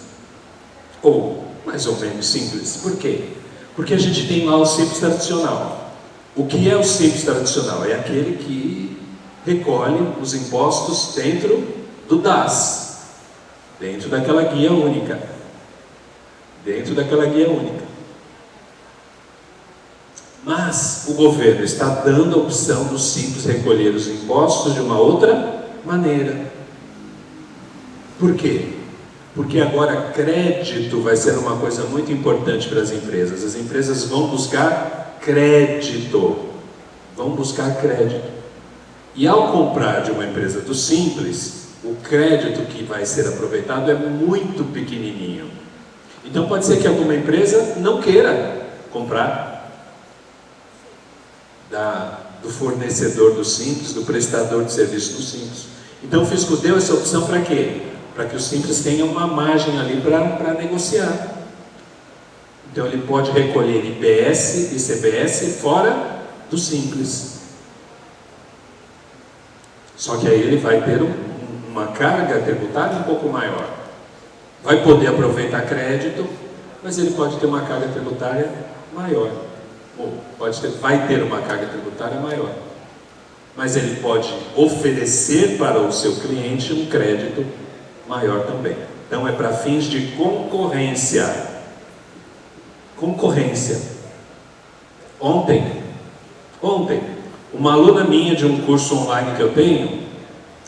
ou mais ou menos simples. Por quê? Porque a gente tem lá o simples tradicional. O que é o simples tradicional? É aquele que recolhe os impostos dentro do DAS, dentro daquela guia única. Dentro daquela guia única. Mas o governo está dando a opção do simples recolher os impostos de uma outra maneira. Por quê? Porque agora crédito vai ser uma coisa muito importante para as empresas. As empresas vão buscar crédito. Vão buscar crédito. E ao comprar de uma empresa do simples, o crédito que vai ser aproveitado é muito pequenininho. Então pode ser que alguma empresa não queira comprar do fornecedor do simples, do prestador de serviço do simples. Então o fisco deu essa opção para quê? Para que o simples tenha uma margem ali para negociar. Então ele pode recolher IBS e CBS fora do simples. Só que aí ele vai ter uma carga tributária um pouco maior. Vai poder aproveitar crédito, mas ele pode ter uma carga tributária maior. Ou vai ter uma carga tributária maior. Mas ele pode oferecer para o seu cliente um crédito maior também. Então é para fins de concorrência. Concorrência. Ontem, uma aluna minha de um curso online que eu tenho,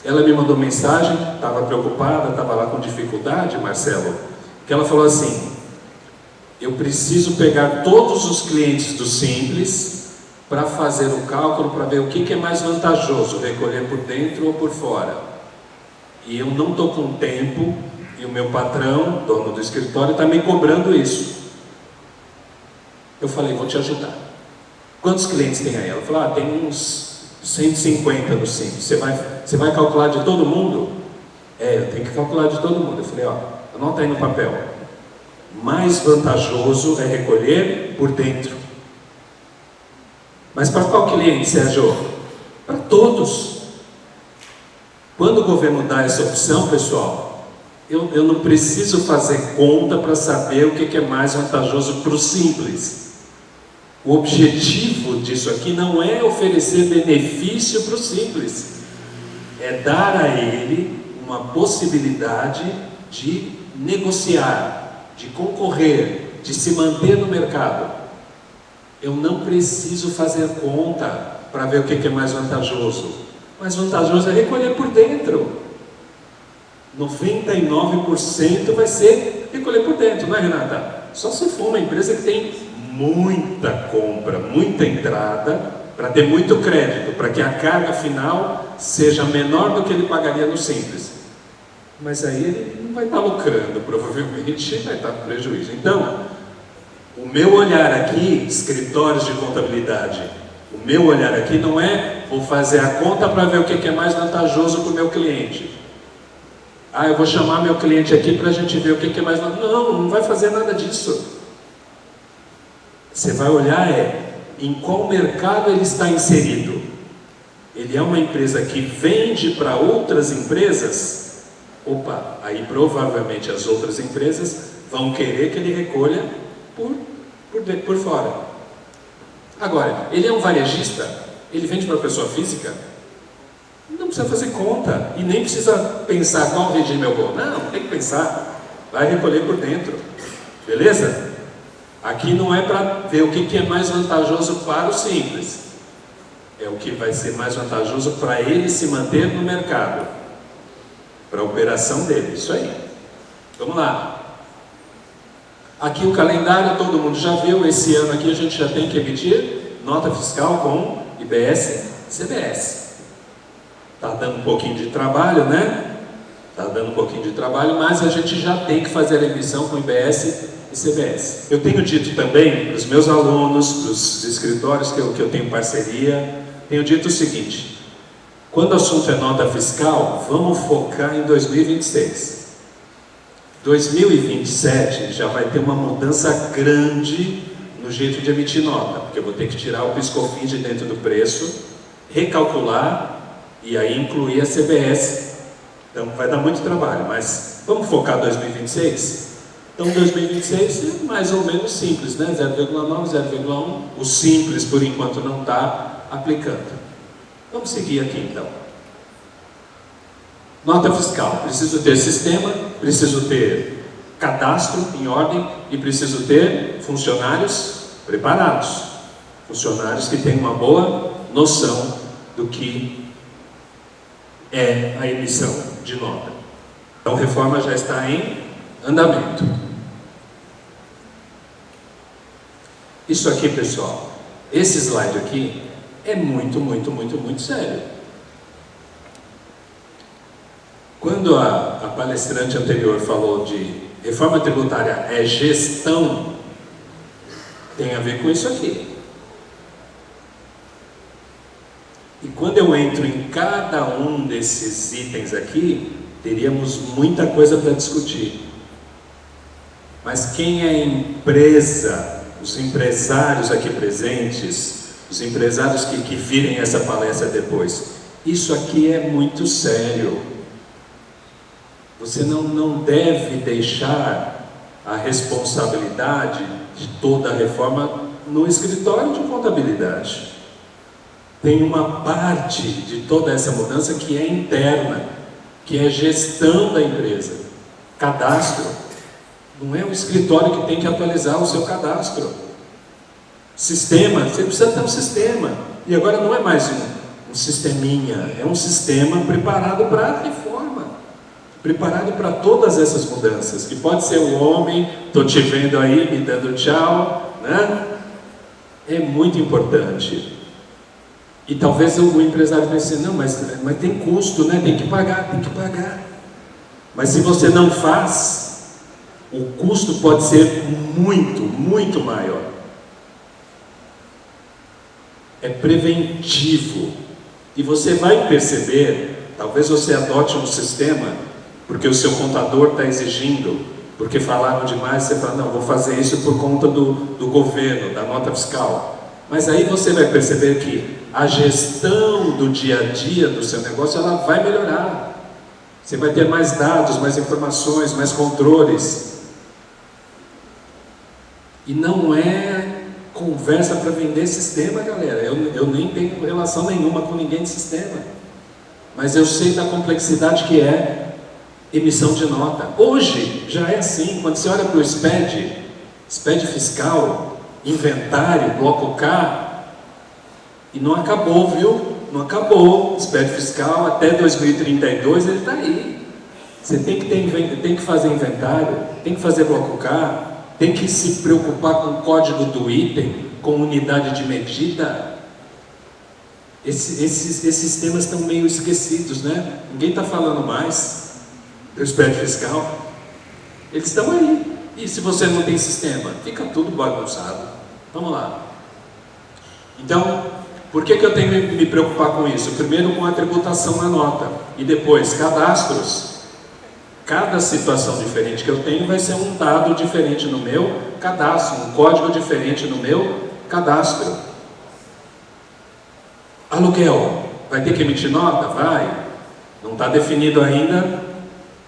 ela me mandou mensagem, estava preocupada, estava lá com dificuldade, Marcelo, que ela falou assim: eu preciso pegar todos os clientes do Simples para fazer o cálculo, para ver o que é mais vantajoso, recolher por dentro ou por fora. E eu não estou com tempo, e o meu patrão, dono do escritório, está me cobrando isso. Eu falei, vou te ajudar. Quantos clientes tem aí? Ela falou, tem uns 150 no Simples. Você vai calcular de todo mundo? Eu tenho que calcular de todo mundo. Eu falei, anota aí no papel. Mais vantajoso é recolher por dentro. Mas para qual cliente, Sérgio? Para todos. Quando o governo dá essa opção, pessoal, eu não preciso fazer conta para saber o que é mais vantajoso para o Simples. O objetivo disso aqui não é oferecer benefício para o Simples, é dar a ele uma possibilidade de negociar, de concorrer, de se manter no mercado. Eu não preciso fazer conta para ver o que é mais vantajoso. Mais vantajoso é recolher por dentro. 99% vai ser recolher por dentro, não é, Renata? Só se for uma empresa que tem muita compra, muita entrada, para ter muito crédito, para que a carga final seja menor do que ele pagaria no Simples. Mas aí ele não vai estar lucrando, provavelmente vai estar com prejuízo. Então, o meu olhar aqui, escritórios de contabilidade, o meu olhar aqui não é vou fazer a conta para ver o que é mais vantajoso para o meu cliente. Eu vou chamar meu cliente aqui para a gente ver o que é mais vantajoso. Não vai fazer nada disso. Você vai olhar em qual mercado ele está inserido. Ele é uma empresa que vende para outras empresas, Opa, aí provavelmente as outras empresas vão querer que ele recolha por fora. Agora, ele é um varejista, ele vende para pessoa física, não precisa fazer conta e nem precisa pensar qual regime eu vou. Não tem que pensar, vai recolher por dentro, beleza? Aqui não é para ver o que é mais vantajoso para o simples, é o que vai ser mais vantajoso para ele se manter no mercado, para a operação dele, isso aí. Vamos lá. Aqui o calendário todo mundo já viu, esse ano aqui a gente já tem que emitir nota fiscal com IBS e CBS. Está dando um pouquinho de trabalho, né? Está dando um pouquinho de trabalho, mas a gente já tem que fazer a emissão com IBS e CBS. Eu tenho dito também para os meus alunos, para os escritórios que eu tenho parceria, tenho dito o seguinte: quando o assunto é nota fiscal, vamos focar em 2026. 2027 já vai ter uma mudança grande no jeito de emitir nota, porque eu vou ter que tirar o PIS/COFINS de dentro do preço, recalcular e aí incluir a CBS. Então vai dar muito trabalho, mas vamos focar 2026? Então 2026 é mais ou menos simples, né? 0,9, 0,1. O simples por enquanto não está aplicando. Vamos seguir aqui então. Nota fiscal, preciso ter sistema, preciso ter cadastro em ordem e preciso ter funcionários preparados. Funcionários que têm uma boa noção do que é a emissão de nota. Então a reforma já está em andamento. Isso aqui, pessoal, esse slide aqui é muito sério. Quando a palestrante anterior falou de reforma tributária é gestão, tem a ver com isso aqui. E quando eu entro em cada um desses itens aqui, teríamos muita coisa para discutir. Mas quem é empresa, os empresários aqui presentes, os empresários que virem essa palestra depois, isso aqui é muito sério. Você não deve deixar a responsabilidade de toda a reforma no escritório de contabilidade. Tem uma parte de toda essa mudança que é interna, que é gestão da empresa. Cadastro. Não é o escritório que tem que atualizar o seu cadastro. Sistema, você precisa ter um sistema. E agora não é mais um sisteminha, é um sistema preparado para a reforma. Preparado para todas essas mudanças. Que pode ser o homem, estou te vendo aí, me dando tchau, né? É muito importante. E talvez o empresário pense, não, mas tem custo, né? Tem que pagar. Mas se você não faz, o custo pode ser muito maior. É preventivo. E você vai perceber, talvez você adote um sistema, porque o seu contador está exigindo, porque falaram demais, você fala, não, vou fazer isso por conta do governo, da nota fiscal. Mas aí você vai perceber que a gestão do dia a dia do seu negócio, ela vai melhorar. Você vai ter mais dados, mais informações, mais controles. E não é conversa para vender sistema, galera. Eu nem tenho relação nenhuma com ninguém de sistema. Mas eu sei da complexidade que é emissão de nota. Hoje já é assim, quando você olha para o SPED fiscal, inventário, bloco K, e não acabou, viu? Não acabou. SPED fiscal até 2032 ele está aí. Você tem que fazer inventário, tem que fazer bloco K, tem que se preocupar com o código do item, com unidade de medida. Esses temas estão meio esquecidos, né? Ninguém está falando mais do SPED fiscal. Eles estão aí. E se você não tem sistema? Fica tudo bagunçado. Vamos lá. Então, por que eu tenho que me preocupar com isso? Primeiro com a tributação na nota. E depois, cadastros. Cada situação diferente que eu tenho vai ser um dado diferente no meu cadastro, um código diferente no meu cadastro. Aluguel. Vai ter que emitir nota? Vai. Não está definido ainda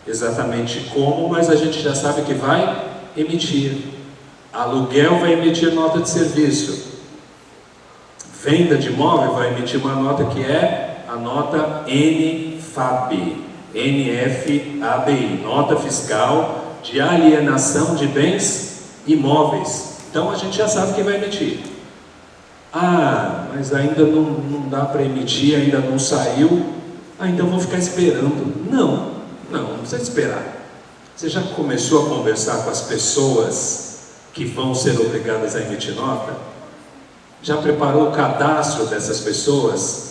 exatamente como, mas a gente já sabe que vai emitir. Aluguel vai emitir nota de serviço. Venda de imóvel vai emitir uma nota que é a nota NFABI, NFABI, nota fiscal de alienação de bens imóveis. Então a gente já sabe que vai emitir. Ah, mas ainda não dá para emitir, ainda não saiu, ainda vou ficar esperando. Não precisa esperar. Você já começou a conversar com as pessoas que vão ser obrigadas a emitir nota? Já preparou o cadastro dessas pessoas?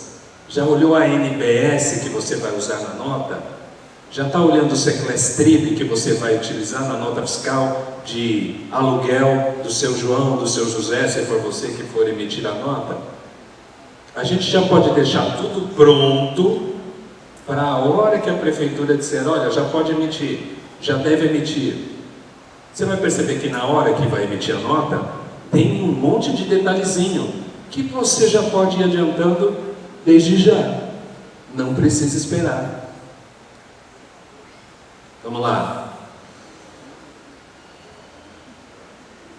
Já olhou a NBS que você vai usar na nota? Já está olhando o Seclestrib que você vai utilizar na nota fiscal de aluguel do seu João, do seu José, se for você que for emitir a nota? A gente já pode deixar tudo pronto para a hora que a prefeitura disser, olha, já pode emitir, já deve emitir. Você vai perceber que na hora que vai emitir a nota, tem um monte de detalhezinho que você já pode ir adiantando desde já. Não precisa esperar. Vamos lá.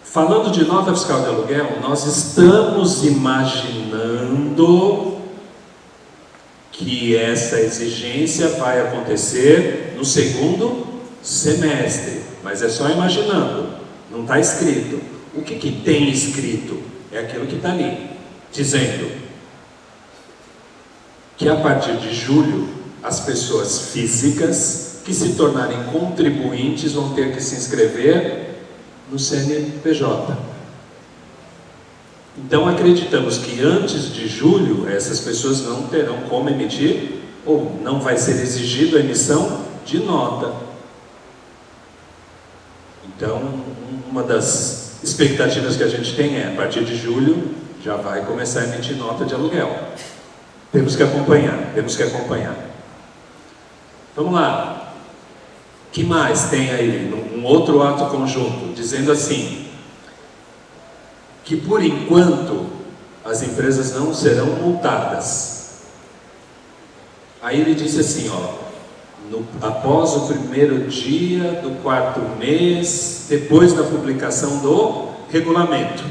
Falando de nota fiscal de aluguel, nós estamos imaginando que essa exigência vai acontecer no segundo semestre, mas é só imaginando, não está escrito. O que tem escrito? É aquilo que está ali, dizendo que a partir de julho, as pessoas físicas que se tornarem contribuintes vão ter que se inscrever no CNPJ. Então acreditamos que antes de julho, essas pessoas não terão como emitir, ou não vai ser exigido a emissão de nota. Então, uma das expectativas que a gente tem é, a partir de julho, já vai começar a emitir nota de aluguel. Temos que acompanhar. Vamos lá. O que mais tem aí? Um outro ato conjunto, dizendo assim, que por enquanto as empresas não serão multadas. Aí ele disse assim, após o primeiro dia do quarto mês, depois da publicação do regulamento.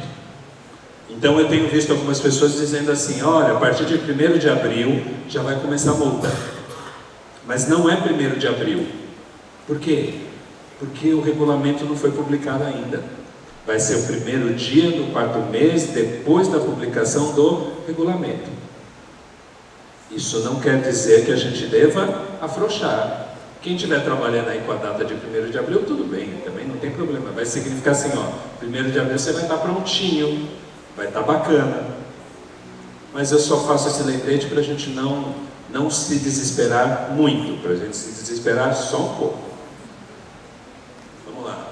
Então eu tenho visto algumas pessoas dizendo assim, olha, a partir de 1º de abril já vai começar a multa. Mas não é 1º de abril. Por quê? Porque o regulamento não foi publicado ainda. Vai ser o primeiro dia do quarto mês depois da publicação do regulamento. Isso não quer dizer que a gente deva afrouxar. Quem estiver trabalhando aí com a data de 1º de abril, tudo bem, também não tem problema. Vai significar assim, 1º de abril você vai estar prontinho, vai estar bacana. Mas eu só faço esse lembrete para a gente não se desesperar muito, para a gente se desesperar só um pouco. Vamos lá.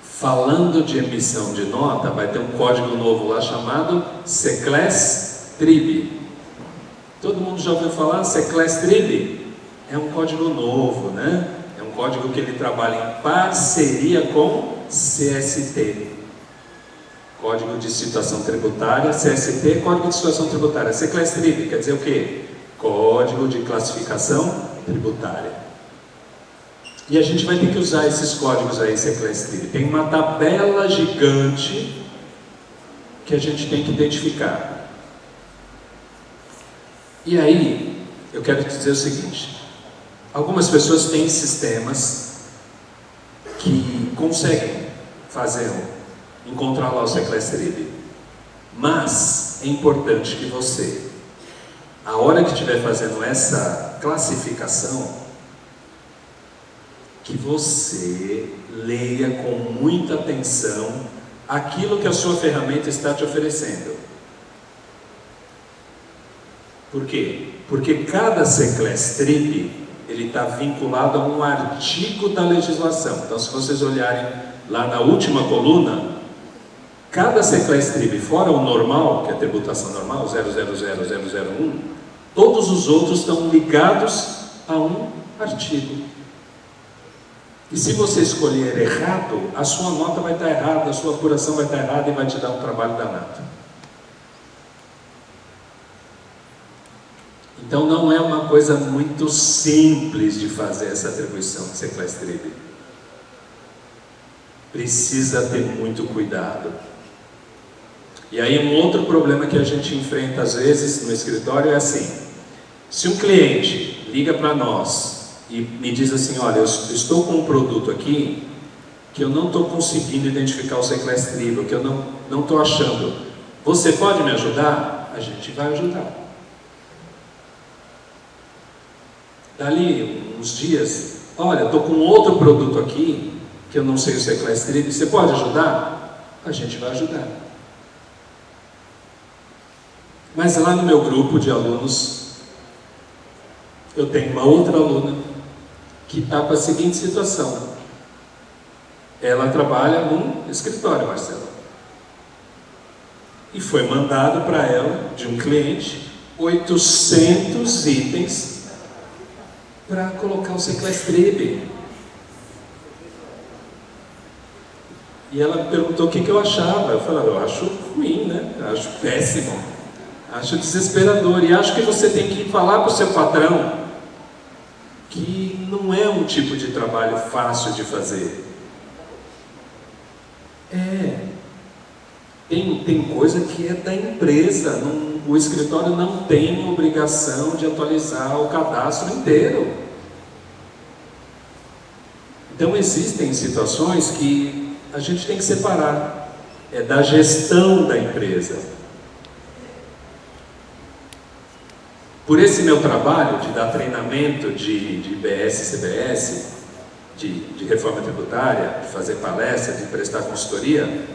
Falando de emissão de nota, vai ter um código novo lá chamado Seclestrib. Todo mundo já ouviu falar? Seclestrib é um código novo, né? É um código que ele trabalha em parceria com CST. Código de Situação Tributária, CST, Código de Situação Tributária. Seclestrib quer dizer o quê? Código de Classificação Tributária. E a gente vai ter que usar esses códigos aí, Seclestrib. Tem uma tabela gigante que a gente tem que identificar. E aí, eu quero te dizer o seguinte, algumas pessoas têm sistemas que conseguem encontrar lá o Seclestrib, mas é importante que você, a hora que estiver fazendo essa classificação, que você leia com muita atenção aquilo que a sua ferramenta está te oferecendo. Por quê? Porque cada Seclestrib, ele está vinculado a um artigo da legislação. Então, se vocês olharem lá na última coluna, cada Seclestrib, fora o normal, que é a tributação normal, 000001, todos os outros estão ligados a um artigo. E se você escolher errado, a sua nota vai estar errada, a sua apuração vai estar errada e vai te dar um trabalho danado. Então não é uma coisa muito simples de fazer essa atribuição de Seclastrib. Precisa ter muito cuidado. E aí um outro problema que a gente enfrenta às vezes no escritório é assim: se um cliente liga para nós e me diz assim, olha, eu estou com um produto aqui que eu não estou conseguindo identificar o Seclastrib, que eu não estou achando, você pode me ajudar? A gente vai ajudar. Dali uns dias, olha, estou com outro produto aqui que eu não sei o Seclastrib, você pode ajudar? A gente vai ajudar. Mas lá no meu grupo de alunos, eu tenho uma outra aluna que está com a seguinte situação. Ela trabalha num escritório, Marcelo. E foi mandado para ela, de um cliente, 800 itens para colocar o Seclastrib. E ela me perguntou o que eu achava. Eu falei, eu acho ruim, né? Eu acho péssimo. Acho desesperador. E acho que você tem que falar para o seu patrão que não é um tipo de trabalho fácil de fazer. Tem coisa que é da empresa. O escritório não tem obrigação de atualizar o cadastro inteiro. Então existem situações que a gente tem que separar. É da gestão da empresa. Por esse meu trabalho de dar treinamento de IBS e CBS, de reforma tributária, de fazer palestra, de prestar consultoria,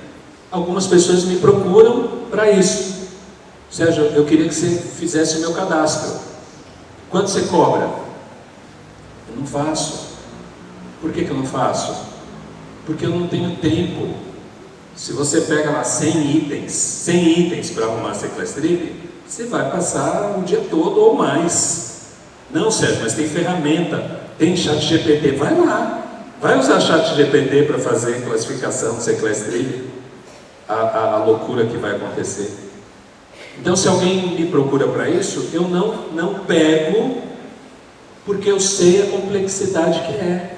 algumas pessoas me procuram para isso. Sérgio, eu queria que você fizesse o meu cadastro. Quanto você cobra? Eu não faço. Por que eu não faço? Porque eu não tenho tempo. Se você pega lá 100 itens para arrumar a Seclastrib, você vai passar o dia todo ou mais. Não, Sérgio, mas tem ferramenta, tem ChatGPT, vai lá. Vai usar ChatGPT para fazer classificação do Seclastrib. A loucura que vai acontecer. Então, se alguém me procura para isso, eu não pego, porque eu sei a complexidade que é.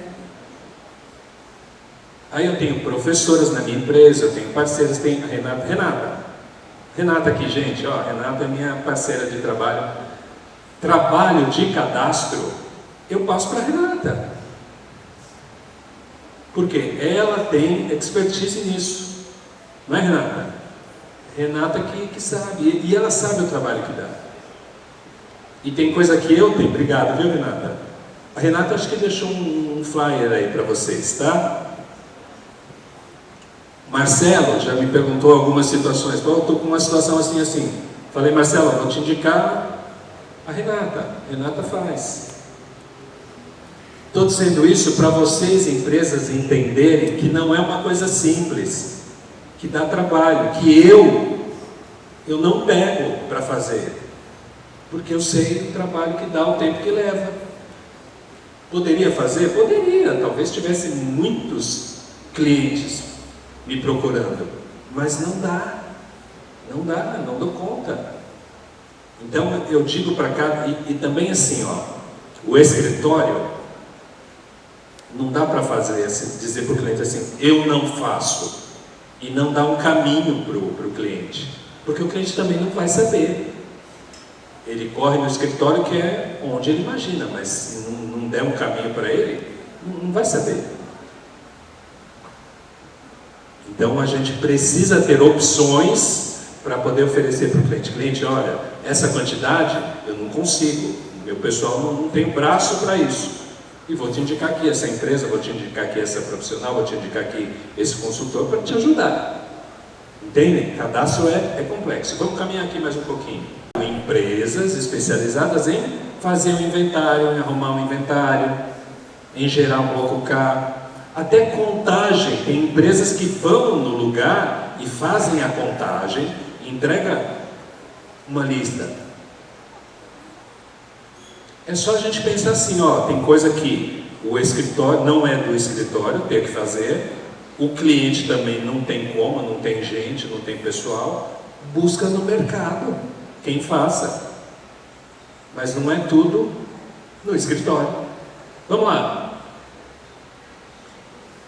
Aí eu tenho professoras na minha empresa, eu tenho parceiras, tem a Renata aqui, gente, ó, Renata é minha parceira de trabalho. Trabalho de cadastro, eu passo para a Renata. Porque ela tem expertise nisso. Não é, Renata? Renata que sabe, e ela sabe o trabalho que dá. E tem coisa que eu tenho, obrigado, viu, Renata? A Renata acho que deixou um flyer aí para vocês, tá? Marcelo já me perguntou algumas situações. Eu estou com uma situação assim. Falei, Marcelo, vou te indicar a Renata. Renata faz. Estou dizendo isso para vocês, empresas, entenderem que não é uma coisa simples, que dá trabalho, que eu não pego para fazer, porque eu sei o trabalho que dá, o tempo que leva. Poderia fazer? Poderia, talvez tivesse muitos clientes me procurando, mas não dou conta. Então eu digo para cá, e também assim, ó, o escritório não dá para fazer assim, dizer para o cliente assim, eu não faço, e não dar um caminho para o cliente, porque o cliente também não vai saber. Ele corre no escritório que é onde ele imagina, mas se não der um caminho para ele, não vai saber. Então a gente precisa ter opções para poder oferecer para o cliente. Cliente, olha, essa quantidade eu não consigo, meu pessoal não tem braço para isso. E vou te indicar aqui essa empresa, vou te indicar aqui essa profissional, vou te indicar aqui esse consultor para te ajudar. Entendem? Cadastro é complexo. Vamos caminhar aqui mais um pouquinho. Empresas especializadas em fazer um inventário, em arrumar um inventário, em gerar um bloco K, até contagem. Tem empresas que vão no lugar e fazem a contagem, entrega uma lista. É só a gente pensar assim, ó, tem coisa que o escritório não é do escritório ter que fazer, o cliente também não tem como, não tem gente, não tem pessoal, busca no mercado quem faça. mas não é tudo no escritório. Vamos lá.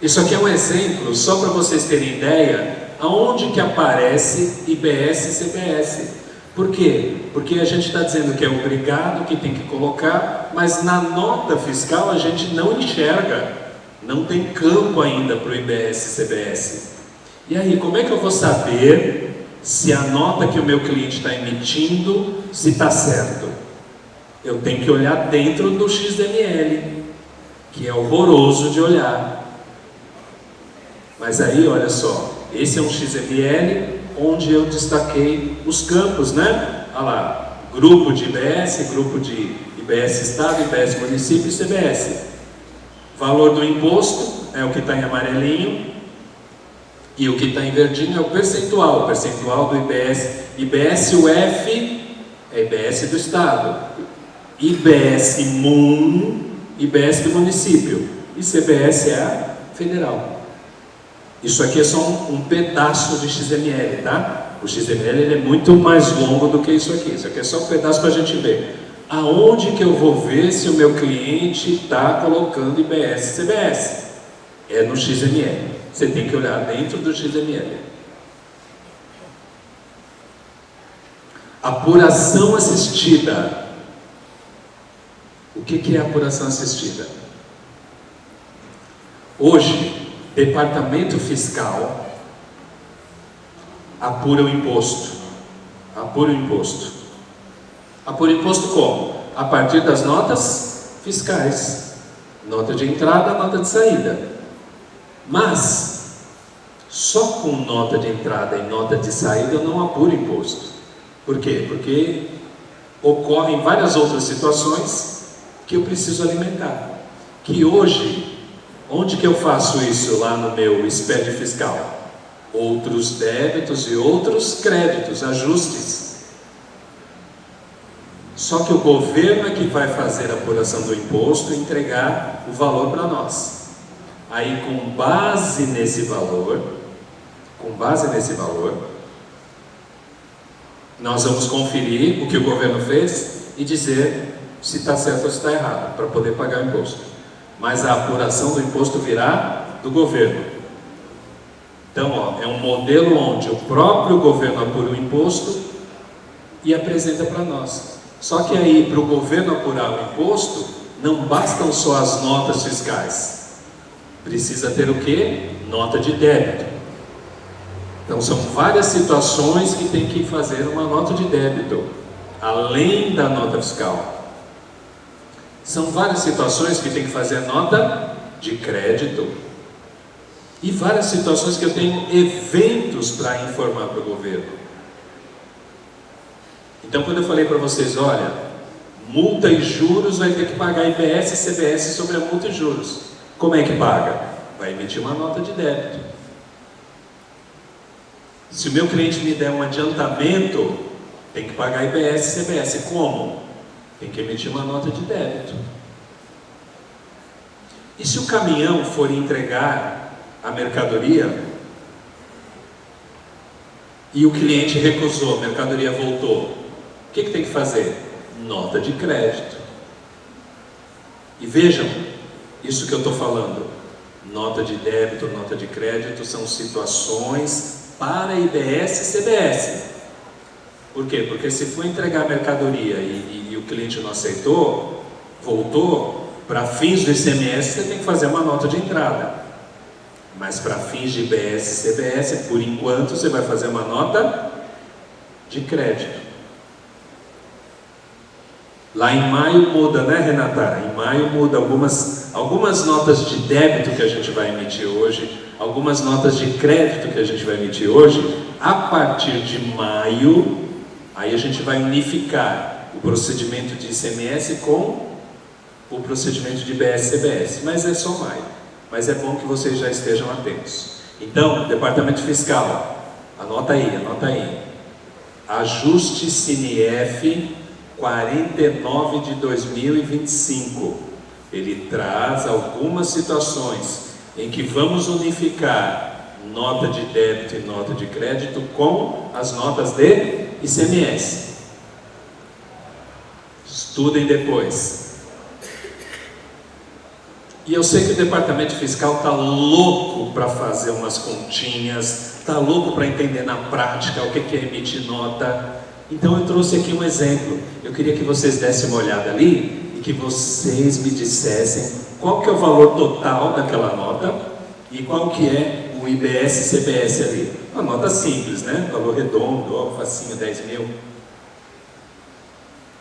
Isso aqui é um exemplo, só para vocês terem ideia, aonde que aparece IBS e CBS. Por quê? Porque a gente está dizendo que é obrigado, que tem que colocar, mas na nota fiscal a gente não enxerga, não tem campo ainda para o IBS e CBS. E aí, como é que eu vou saber se a nota que o meu cliente está emitindo, se está certo? Eu tenho que olhar dentro do XML, que é horroroso de olhar. Mas aí, olha só, esse é um XML onde eu destaquei os campos, né? Olha lá, grupo de IBS, grupo de IBS Estado, IBS Município e CBS. Valor do imposto é o que está em amarelinho e o que está em verdinho é o percentual do IBS. IBS UF é IBS do Estado, IBS MUN, IBS do município e CBS é a federal. Isso aqui é só um pedaço de XML, tá? O XML ele é muito mais longo do que isso aqui. Isso aqui é só um pedaço para a gente ver. Aonde que eu vou ver se o meu cliente está colocando IBS e CBS? É no XML. Você tem que olhar dentro do XML. Apuração assistida. O que é apuração assistida? Hoje, Departamento Fiscal apura o imposto. Apura o imposto. Apura o imposto como? A partir das notas fiscais. Nota de entrada, nota de saída. Mas, só com nota de entrada e nota de saída eu não apuro imposto. Por quê? Porque ocorrem várias outras situações que eu preciso alimentar. Que hoje, onde que eu faço isso? Lá no meu SPED fiscal. Outros débitos e outros créditos, ajustes. Só que o governo é que vai fazer a apuração do imposto e entregar o valor para nós. Aí, com base nesse valor, nós vamos conferir o que o governo fez e dizer se está certo ou se está errado, para poder pagar o imposto. Mas a apuração do imposto virá do governo. Então, ó, é um modelo onde o próprio governo apura o imposto e apresenta para nós. Só que aí, para o governo apurar o imposto, não bastam só as notas fiscais. Precisa ter o quê? Nota de débito. Então, são várias situações que tem que fazer uma nota de débito, além da nota fiscal. São várias situações que tem que fazer nota de crédito. E várias situações que eu tenho eventos para informar para o governo. Então, quando eu falei para vocês, olha, multa e juros vai ter que pagar IBS e CBS sobre a multa e juros. Como é que paga? Vai emitir uma nota de débito. Se o meu cliente me der um adiantamento, tem que pagar IBS e CBS. Como? Tem que emitir uma nota de débito. E se o caminhão for entregar a mercadoria e o cliente recusou, a mercadoria voltou, o que tem que fazer? Nota de crédito. E vejam, isso que eu estou falando, nota de débito, nota de crédito, são situações para IBS e CBS. Por quê? Porque se for entregar a mercadoria e o cliente não aceitou, voltou, para fins do ICMS você tem que fazer uma nota de entrada. Mas para fins de IBS e CBS, por enquanto, você vai fazer uma nota de crédito. Lá em maio muda, né, Renata? Em maio muda algumas notas de débito que a gente vai emitir hoje, algumas notas de crédito que a gente vai emitir hoje. A partir de maio, aí a gente vai unificar o procedimento de ICMS com o procedimento de IBS e CBS. Mas é só maio. Mas é bom que vocês já estejam atentos. Então, Departamento Fiscal, anota aí. Ajuste CINIF 49 de 2025. Ele traz algumas situações em que vamos unificar nota de débito e nota de crédito com as notas de ICMS. Estudem depois. E eu sei que o departamento fiscal está louco para fazer umas continhas, está louco para entender na prática o que é emitir nota. Então eu trouxe aqui um exemplo. Eu queria que vocês dessem uma olhada ali e que vocês me dissessem qual que é o valor total daquela nota e qual que é o IBS-CBS ali. Uma nota simples, né? Valor redondo, ó, facinho, 10 mil.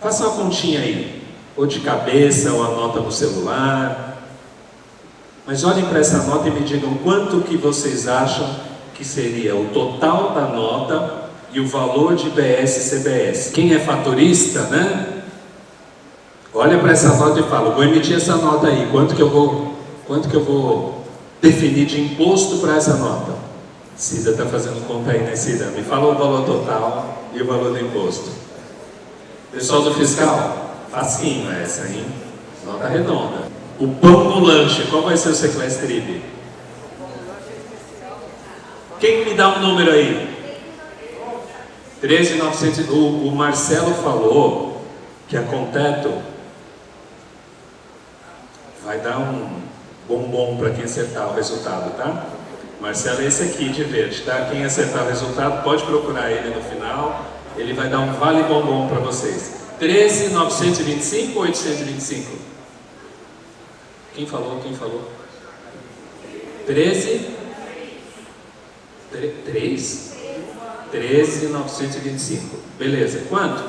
Faça uma continha aí, ou de cabeça, ou anota no celular. Mas olhem para essa nota e me digam quanto que vocês acham que seria o total da nota e o valor de IBS e CBS. Quem é fatorista, né? Olha para essa nota e fala, vou emitir essa nota aí, quanto que eu vou definir de imposto para essa nota? Cida está fazendo conta aí, né, Cida? Me fala o valor total e o valor do imposto. Pessoal do fiscal, facinho essa, hein? Nota redonda. O pão no lanche, qual vai ser o sequestrib? Quem me dá um número aí? 13.900. O Marcelo falou que a Conteto vai dar um bombom para quem acertar o resultado, tá? Marcelo é esse aqui de verde, tá? Quem acertar o resultado pode procurar ele no final. Ele vai dar um vale bombom para vocês. 13.925 ou 825? Quem falou? 13.925. Beleza. Quanto?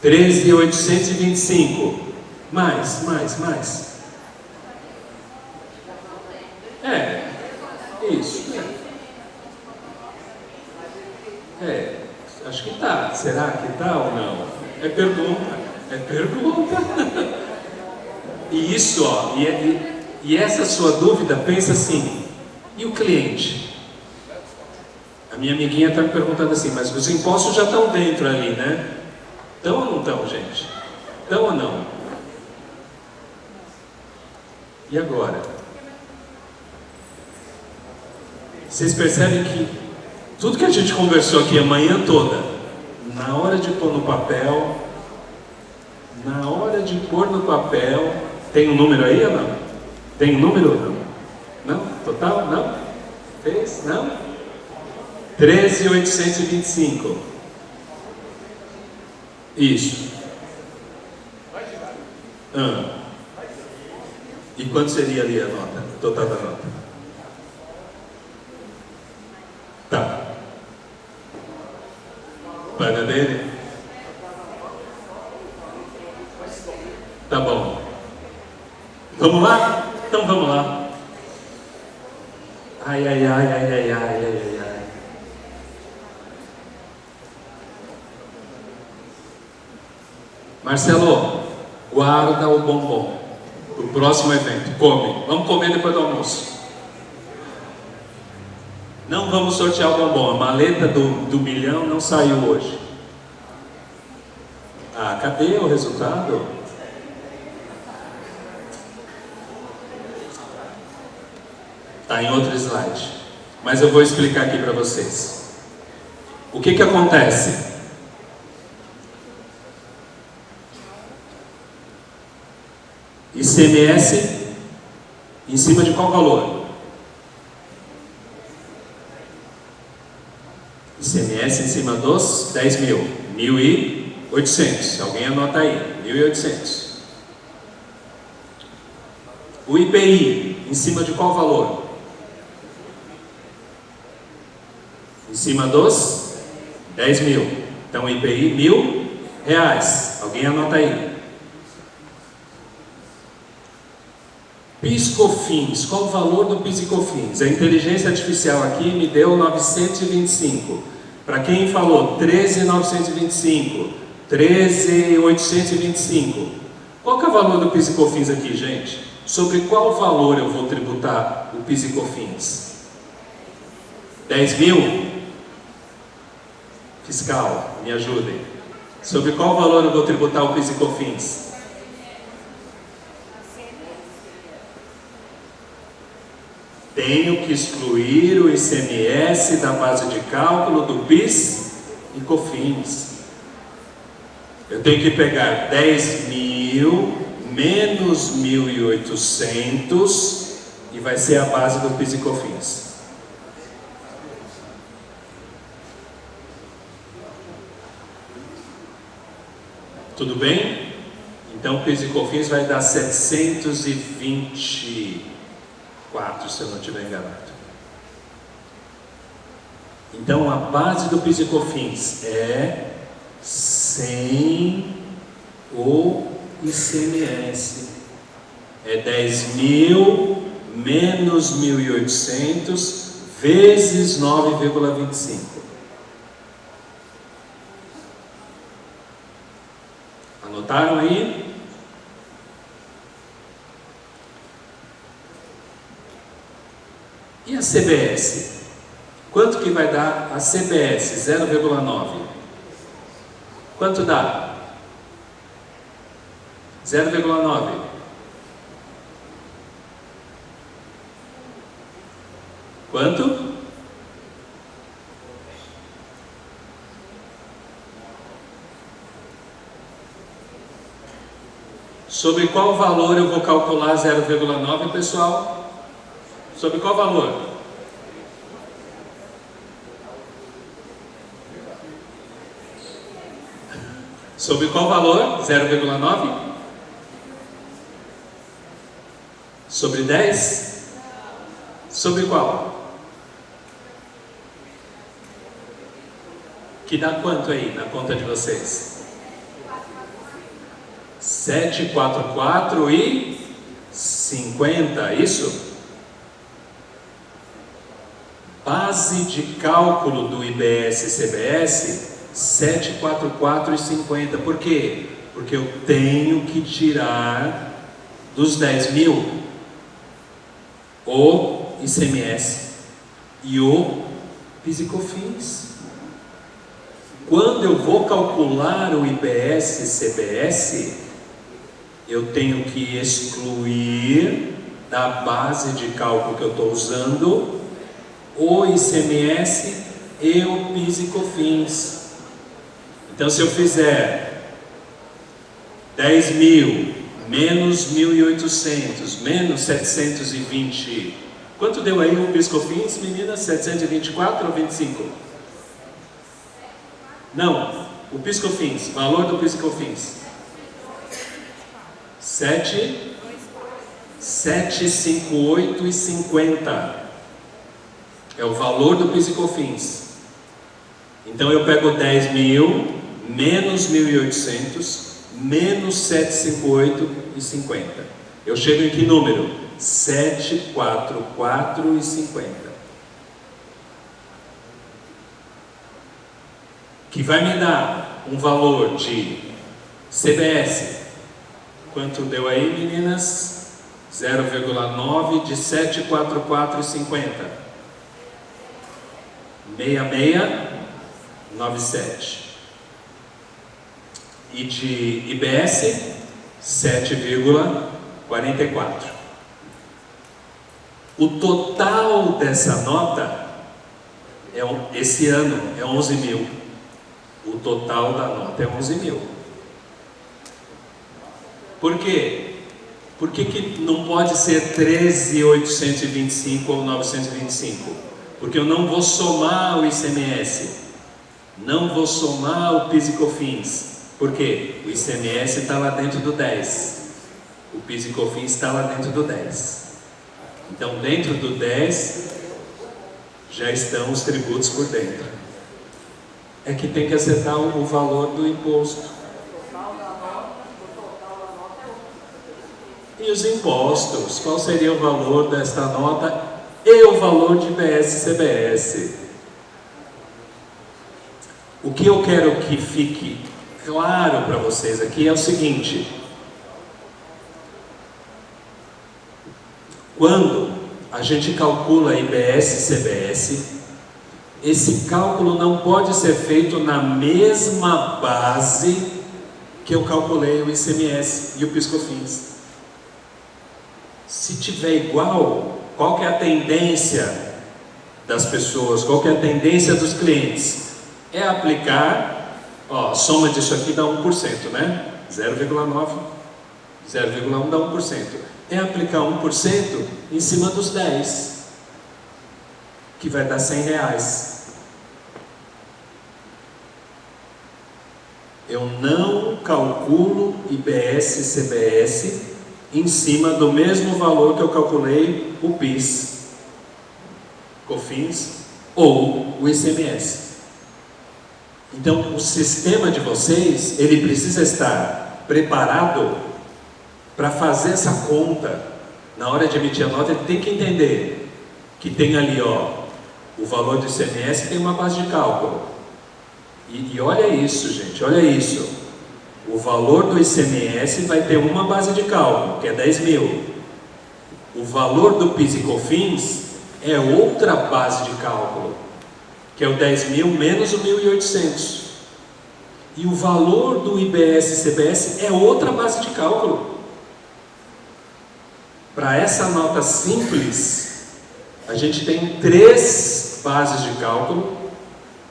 13.825. Mais. Isso. Acho que tá. Será que tá ou não? É pergunta. E isso, ó, e essa sua dúvida, pensa assim, e o cliente? A minha amiguinha está me perguntando assim, mas os impostos já estão dentro ali, né? Estão ou não estão, gente? Estão ou não? E agora? Vocês percebem que tudo que a gente conversou aqui a manhã toda, na hora de pôr no papel, tem um número aí ou não? Tem um número? Não? Total? Não? Fez? Não? 13.825. Isso. E quanto seria ali a nota? Total da nota? Tá. Pana dele? Tá bom. Vamos lá? Então vamos lá. Ai. Marcelo, guarda o bombom pro próximo evento. Come. Vamos comer depois do almoço. Não vamos sortear o bombom. A maleta do milhão não saiu hoje. Ah, cadê o resultado? Está em outro slide. Mas eu vou explicar aqui para vocês. O que acontece? ICMS em cima de qual valor? ICMS em cima dos 10 mil. 1.800. Alguém anota aí. 1.800. O IPI em cima de qual valor? Em cima dos 10 mil. Então o IPI, R$1.000. Alguém anota aí. PIS/COFINS. Qual o valor do PIS/COFINS? A inteligência artificial aqui me deu 925. Para quem falou 13.925, 13.825. Qual que é o valor do PIS/COFINS aqui, gente? Sobre qual valor eu vou tributar o PIS/COFINS? 10 mil? Fiscal, me ajudem. Sobre qual valor eu vou tributar o PIS/COFINS? Tenho que excluir o ICMS da base de cálculo do PIS e COFINS. Eu tenho que pegar 10.000 menos 1.800 e vai ser a base do PIS e COFINS. Tudo bem? Então o PIS e COFINS vai dar 724, se eu não estiver enganado. Então a base do PIS e COFINS é sem o ICMS. É 10.000 menos 1.800 vezes 9,25. Anotaram aí? E a CBS? Quanto que vai dar a CBS? 0,9. Quanto dá? 0,9. Quanto? Sobre qual valor eu vou calcular 0,9, pessoal? Sobre qual valor? Sobre qual valor? 0,9? Sobre 10? Sobre qual? Que dá quanto aí na conta de vocês? 744 e 50, isso? Base de cálculo do IBS-CBS, 744 e 50. Por quê? Porque eu tenho que tirar dos 10.000 o ICMS e o PIS e COFINS. Quando eu vou calcular o IBS-CBS, eu tenho que excluir da base de cálculo que eu estou usando o ICMS e o PIS e COFINS. Então, se eu fizer 10.000 menos 1.800 menos 720, quanto deu aí o PIS e COFINS, meninas? 724 ou 25? Não, o PIS e COFINS, valor do PIS e COFINS. 758 e 50 é o valor do PIS e COFINS. Então eu pego 10.000 menos 1.800 menos 758 e 50. Eu chego em que número? 744 e 50. Que vai me dar um valor de CBS. Quanto deu aí, meninas? 0,9 de 744 e 50. 6697. E de IBS, 7,44. O total dessa nota, esse ano, é 11.000. O total da nota é 11.000. Por quê? Por que não pode ser 13.825 ou 925? Porque eu não vou somar o ICMS, não vou somar o PIS e COFINS. Por quê? O ICMS está lá dentro do 10, o PIS e COFINS está lá dentro do 10. Então, dentro do 10, já estão os tributos por dentro. É que tem que acertar o valor do imposto. E os impostos? Qual seria o valor desta nota e o valor de IBS-CBS? O que eu quero que fique claro para vocês aqui é o seguinte: quando a gente calcula IBS-CBS, esse cálculo não pode ser feito na mesma base que eu calculei o ICMS e o PIS/COFINS. Se tiver igual, qual que é a tendência das pessoas, qual que é a tendência dos clientes? É aplicar Ó, a soma disso aqui dá 1%, né? 0,9, 0,1 dá 1%. É aplicar 1% em cima dos 10, que vai dar R$100. Eu não calculo IBS e CBS em cima do mesmo valor que eu calculei o PIS, COFINS ou o ICMS. Então, o sistema de vocês, ele precisa estar preparado para fazer essa conta. Na hora de emitir a nota, ele tem que entender que tem ali, ó, o valor do ICMS tem uma base de cálculo. E olha isso, gente, olha isso. O valor do ICMS vai ter uma base de cálculo, que é 10 mil. O valor do PIS e COFINS é outra base de cálculo, que é o 10 mil menos o 1.800. E o valor do IBS e CBS é outra base de cálculo. Para essa nota simples, a gente tem 3 bases de cálculo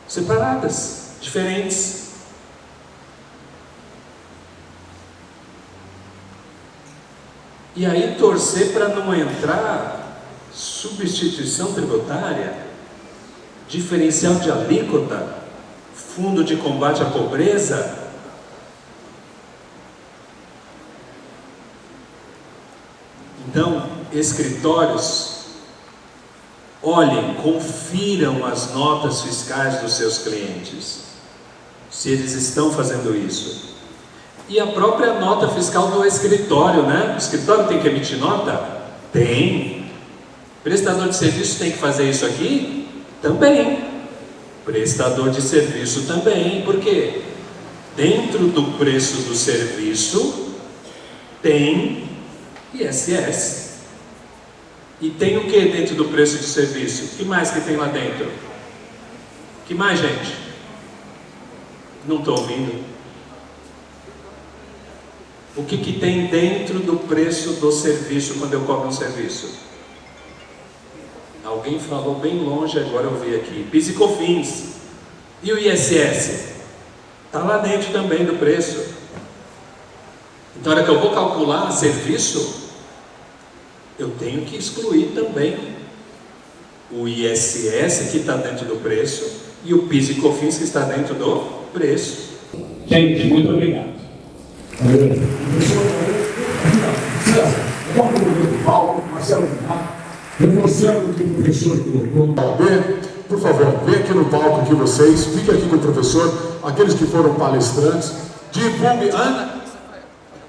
separadas, diferentes. E aí torcer para não entrar substituição tributária, diferencial de alíquota, fundo de combate à pobreza. Então, escritórios, olhem, confiram as notas fiscais dos seus clientes, se eles estão fazendo isso. E a própria nota fiscal do escritório, né? O escritório tem que emitir nota? Tem. Prestador de serviço tem que fazer isso aqui? Também. Prestador de serviço também. Por quê? Dentro do preço do serviço tem ISS. E tem o que dentro do preço do serviço? O que mais que tem lá dentro? O que mais, gente? Não estou ouvindo. O que tem dentro do preço do serviço quando eu cobro um serviço? Alguém falou bem longe, agora eu vi aqui. PIS e COFINS. E o ISS? Está lá dentro também do preço. Então, na hora que eu vou calcular serviço, eu tenho que excluir também o ISS que está dentro do preço e o PIS e COFINS que está dentro do preço. Gente, muito obrigado. Marcelo, reforçando o que o professor colocou. Por favor, vem aqui no palco aqui vocês, fiquem aqui com o professor, aqueles que foram palestrantes, divulgue,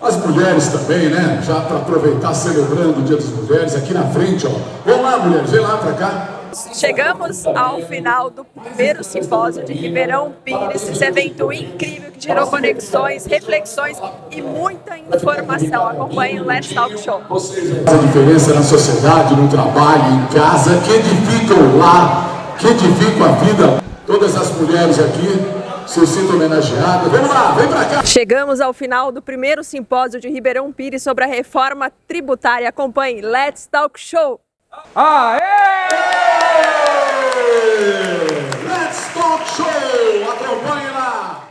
as mulheres também, né? Já para aproveitar, celebrando o Dia das Mulheres, aqui na frente, ó. Vamos lá, mulheres, vem lá para cá. Chegamos ao final do primeiro simpósio de Ribeirão Pires, esse evento incrível que gerou conexões, reflexões e muita informação. Acompanhe o Let's Talk Show. A diferença na sociedade, no trabalho, em casa, que edificam o lar, que edificam a vida. Todas as mulheres aqui se sintam homenageadas. Vamos lá, vem pra cá. Chegamos ao final do primeiro simpósio de Ribeirão Pires sobre a reforma tributária. Acompanhe Let's Talk Show. Aê! Let's Talk Show! Acompanhe lá!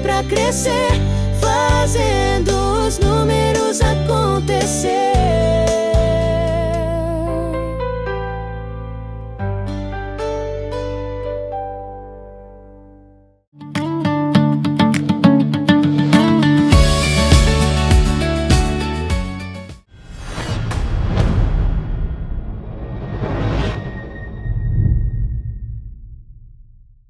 Pra crescer, fazendo os números acontecer.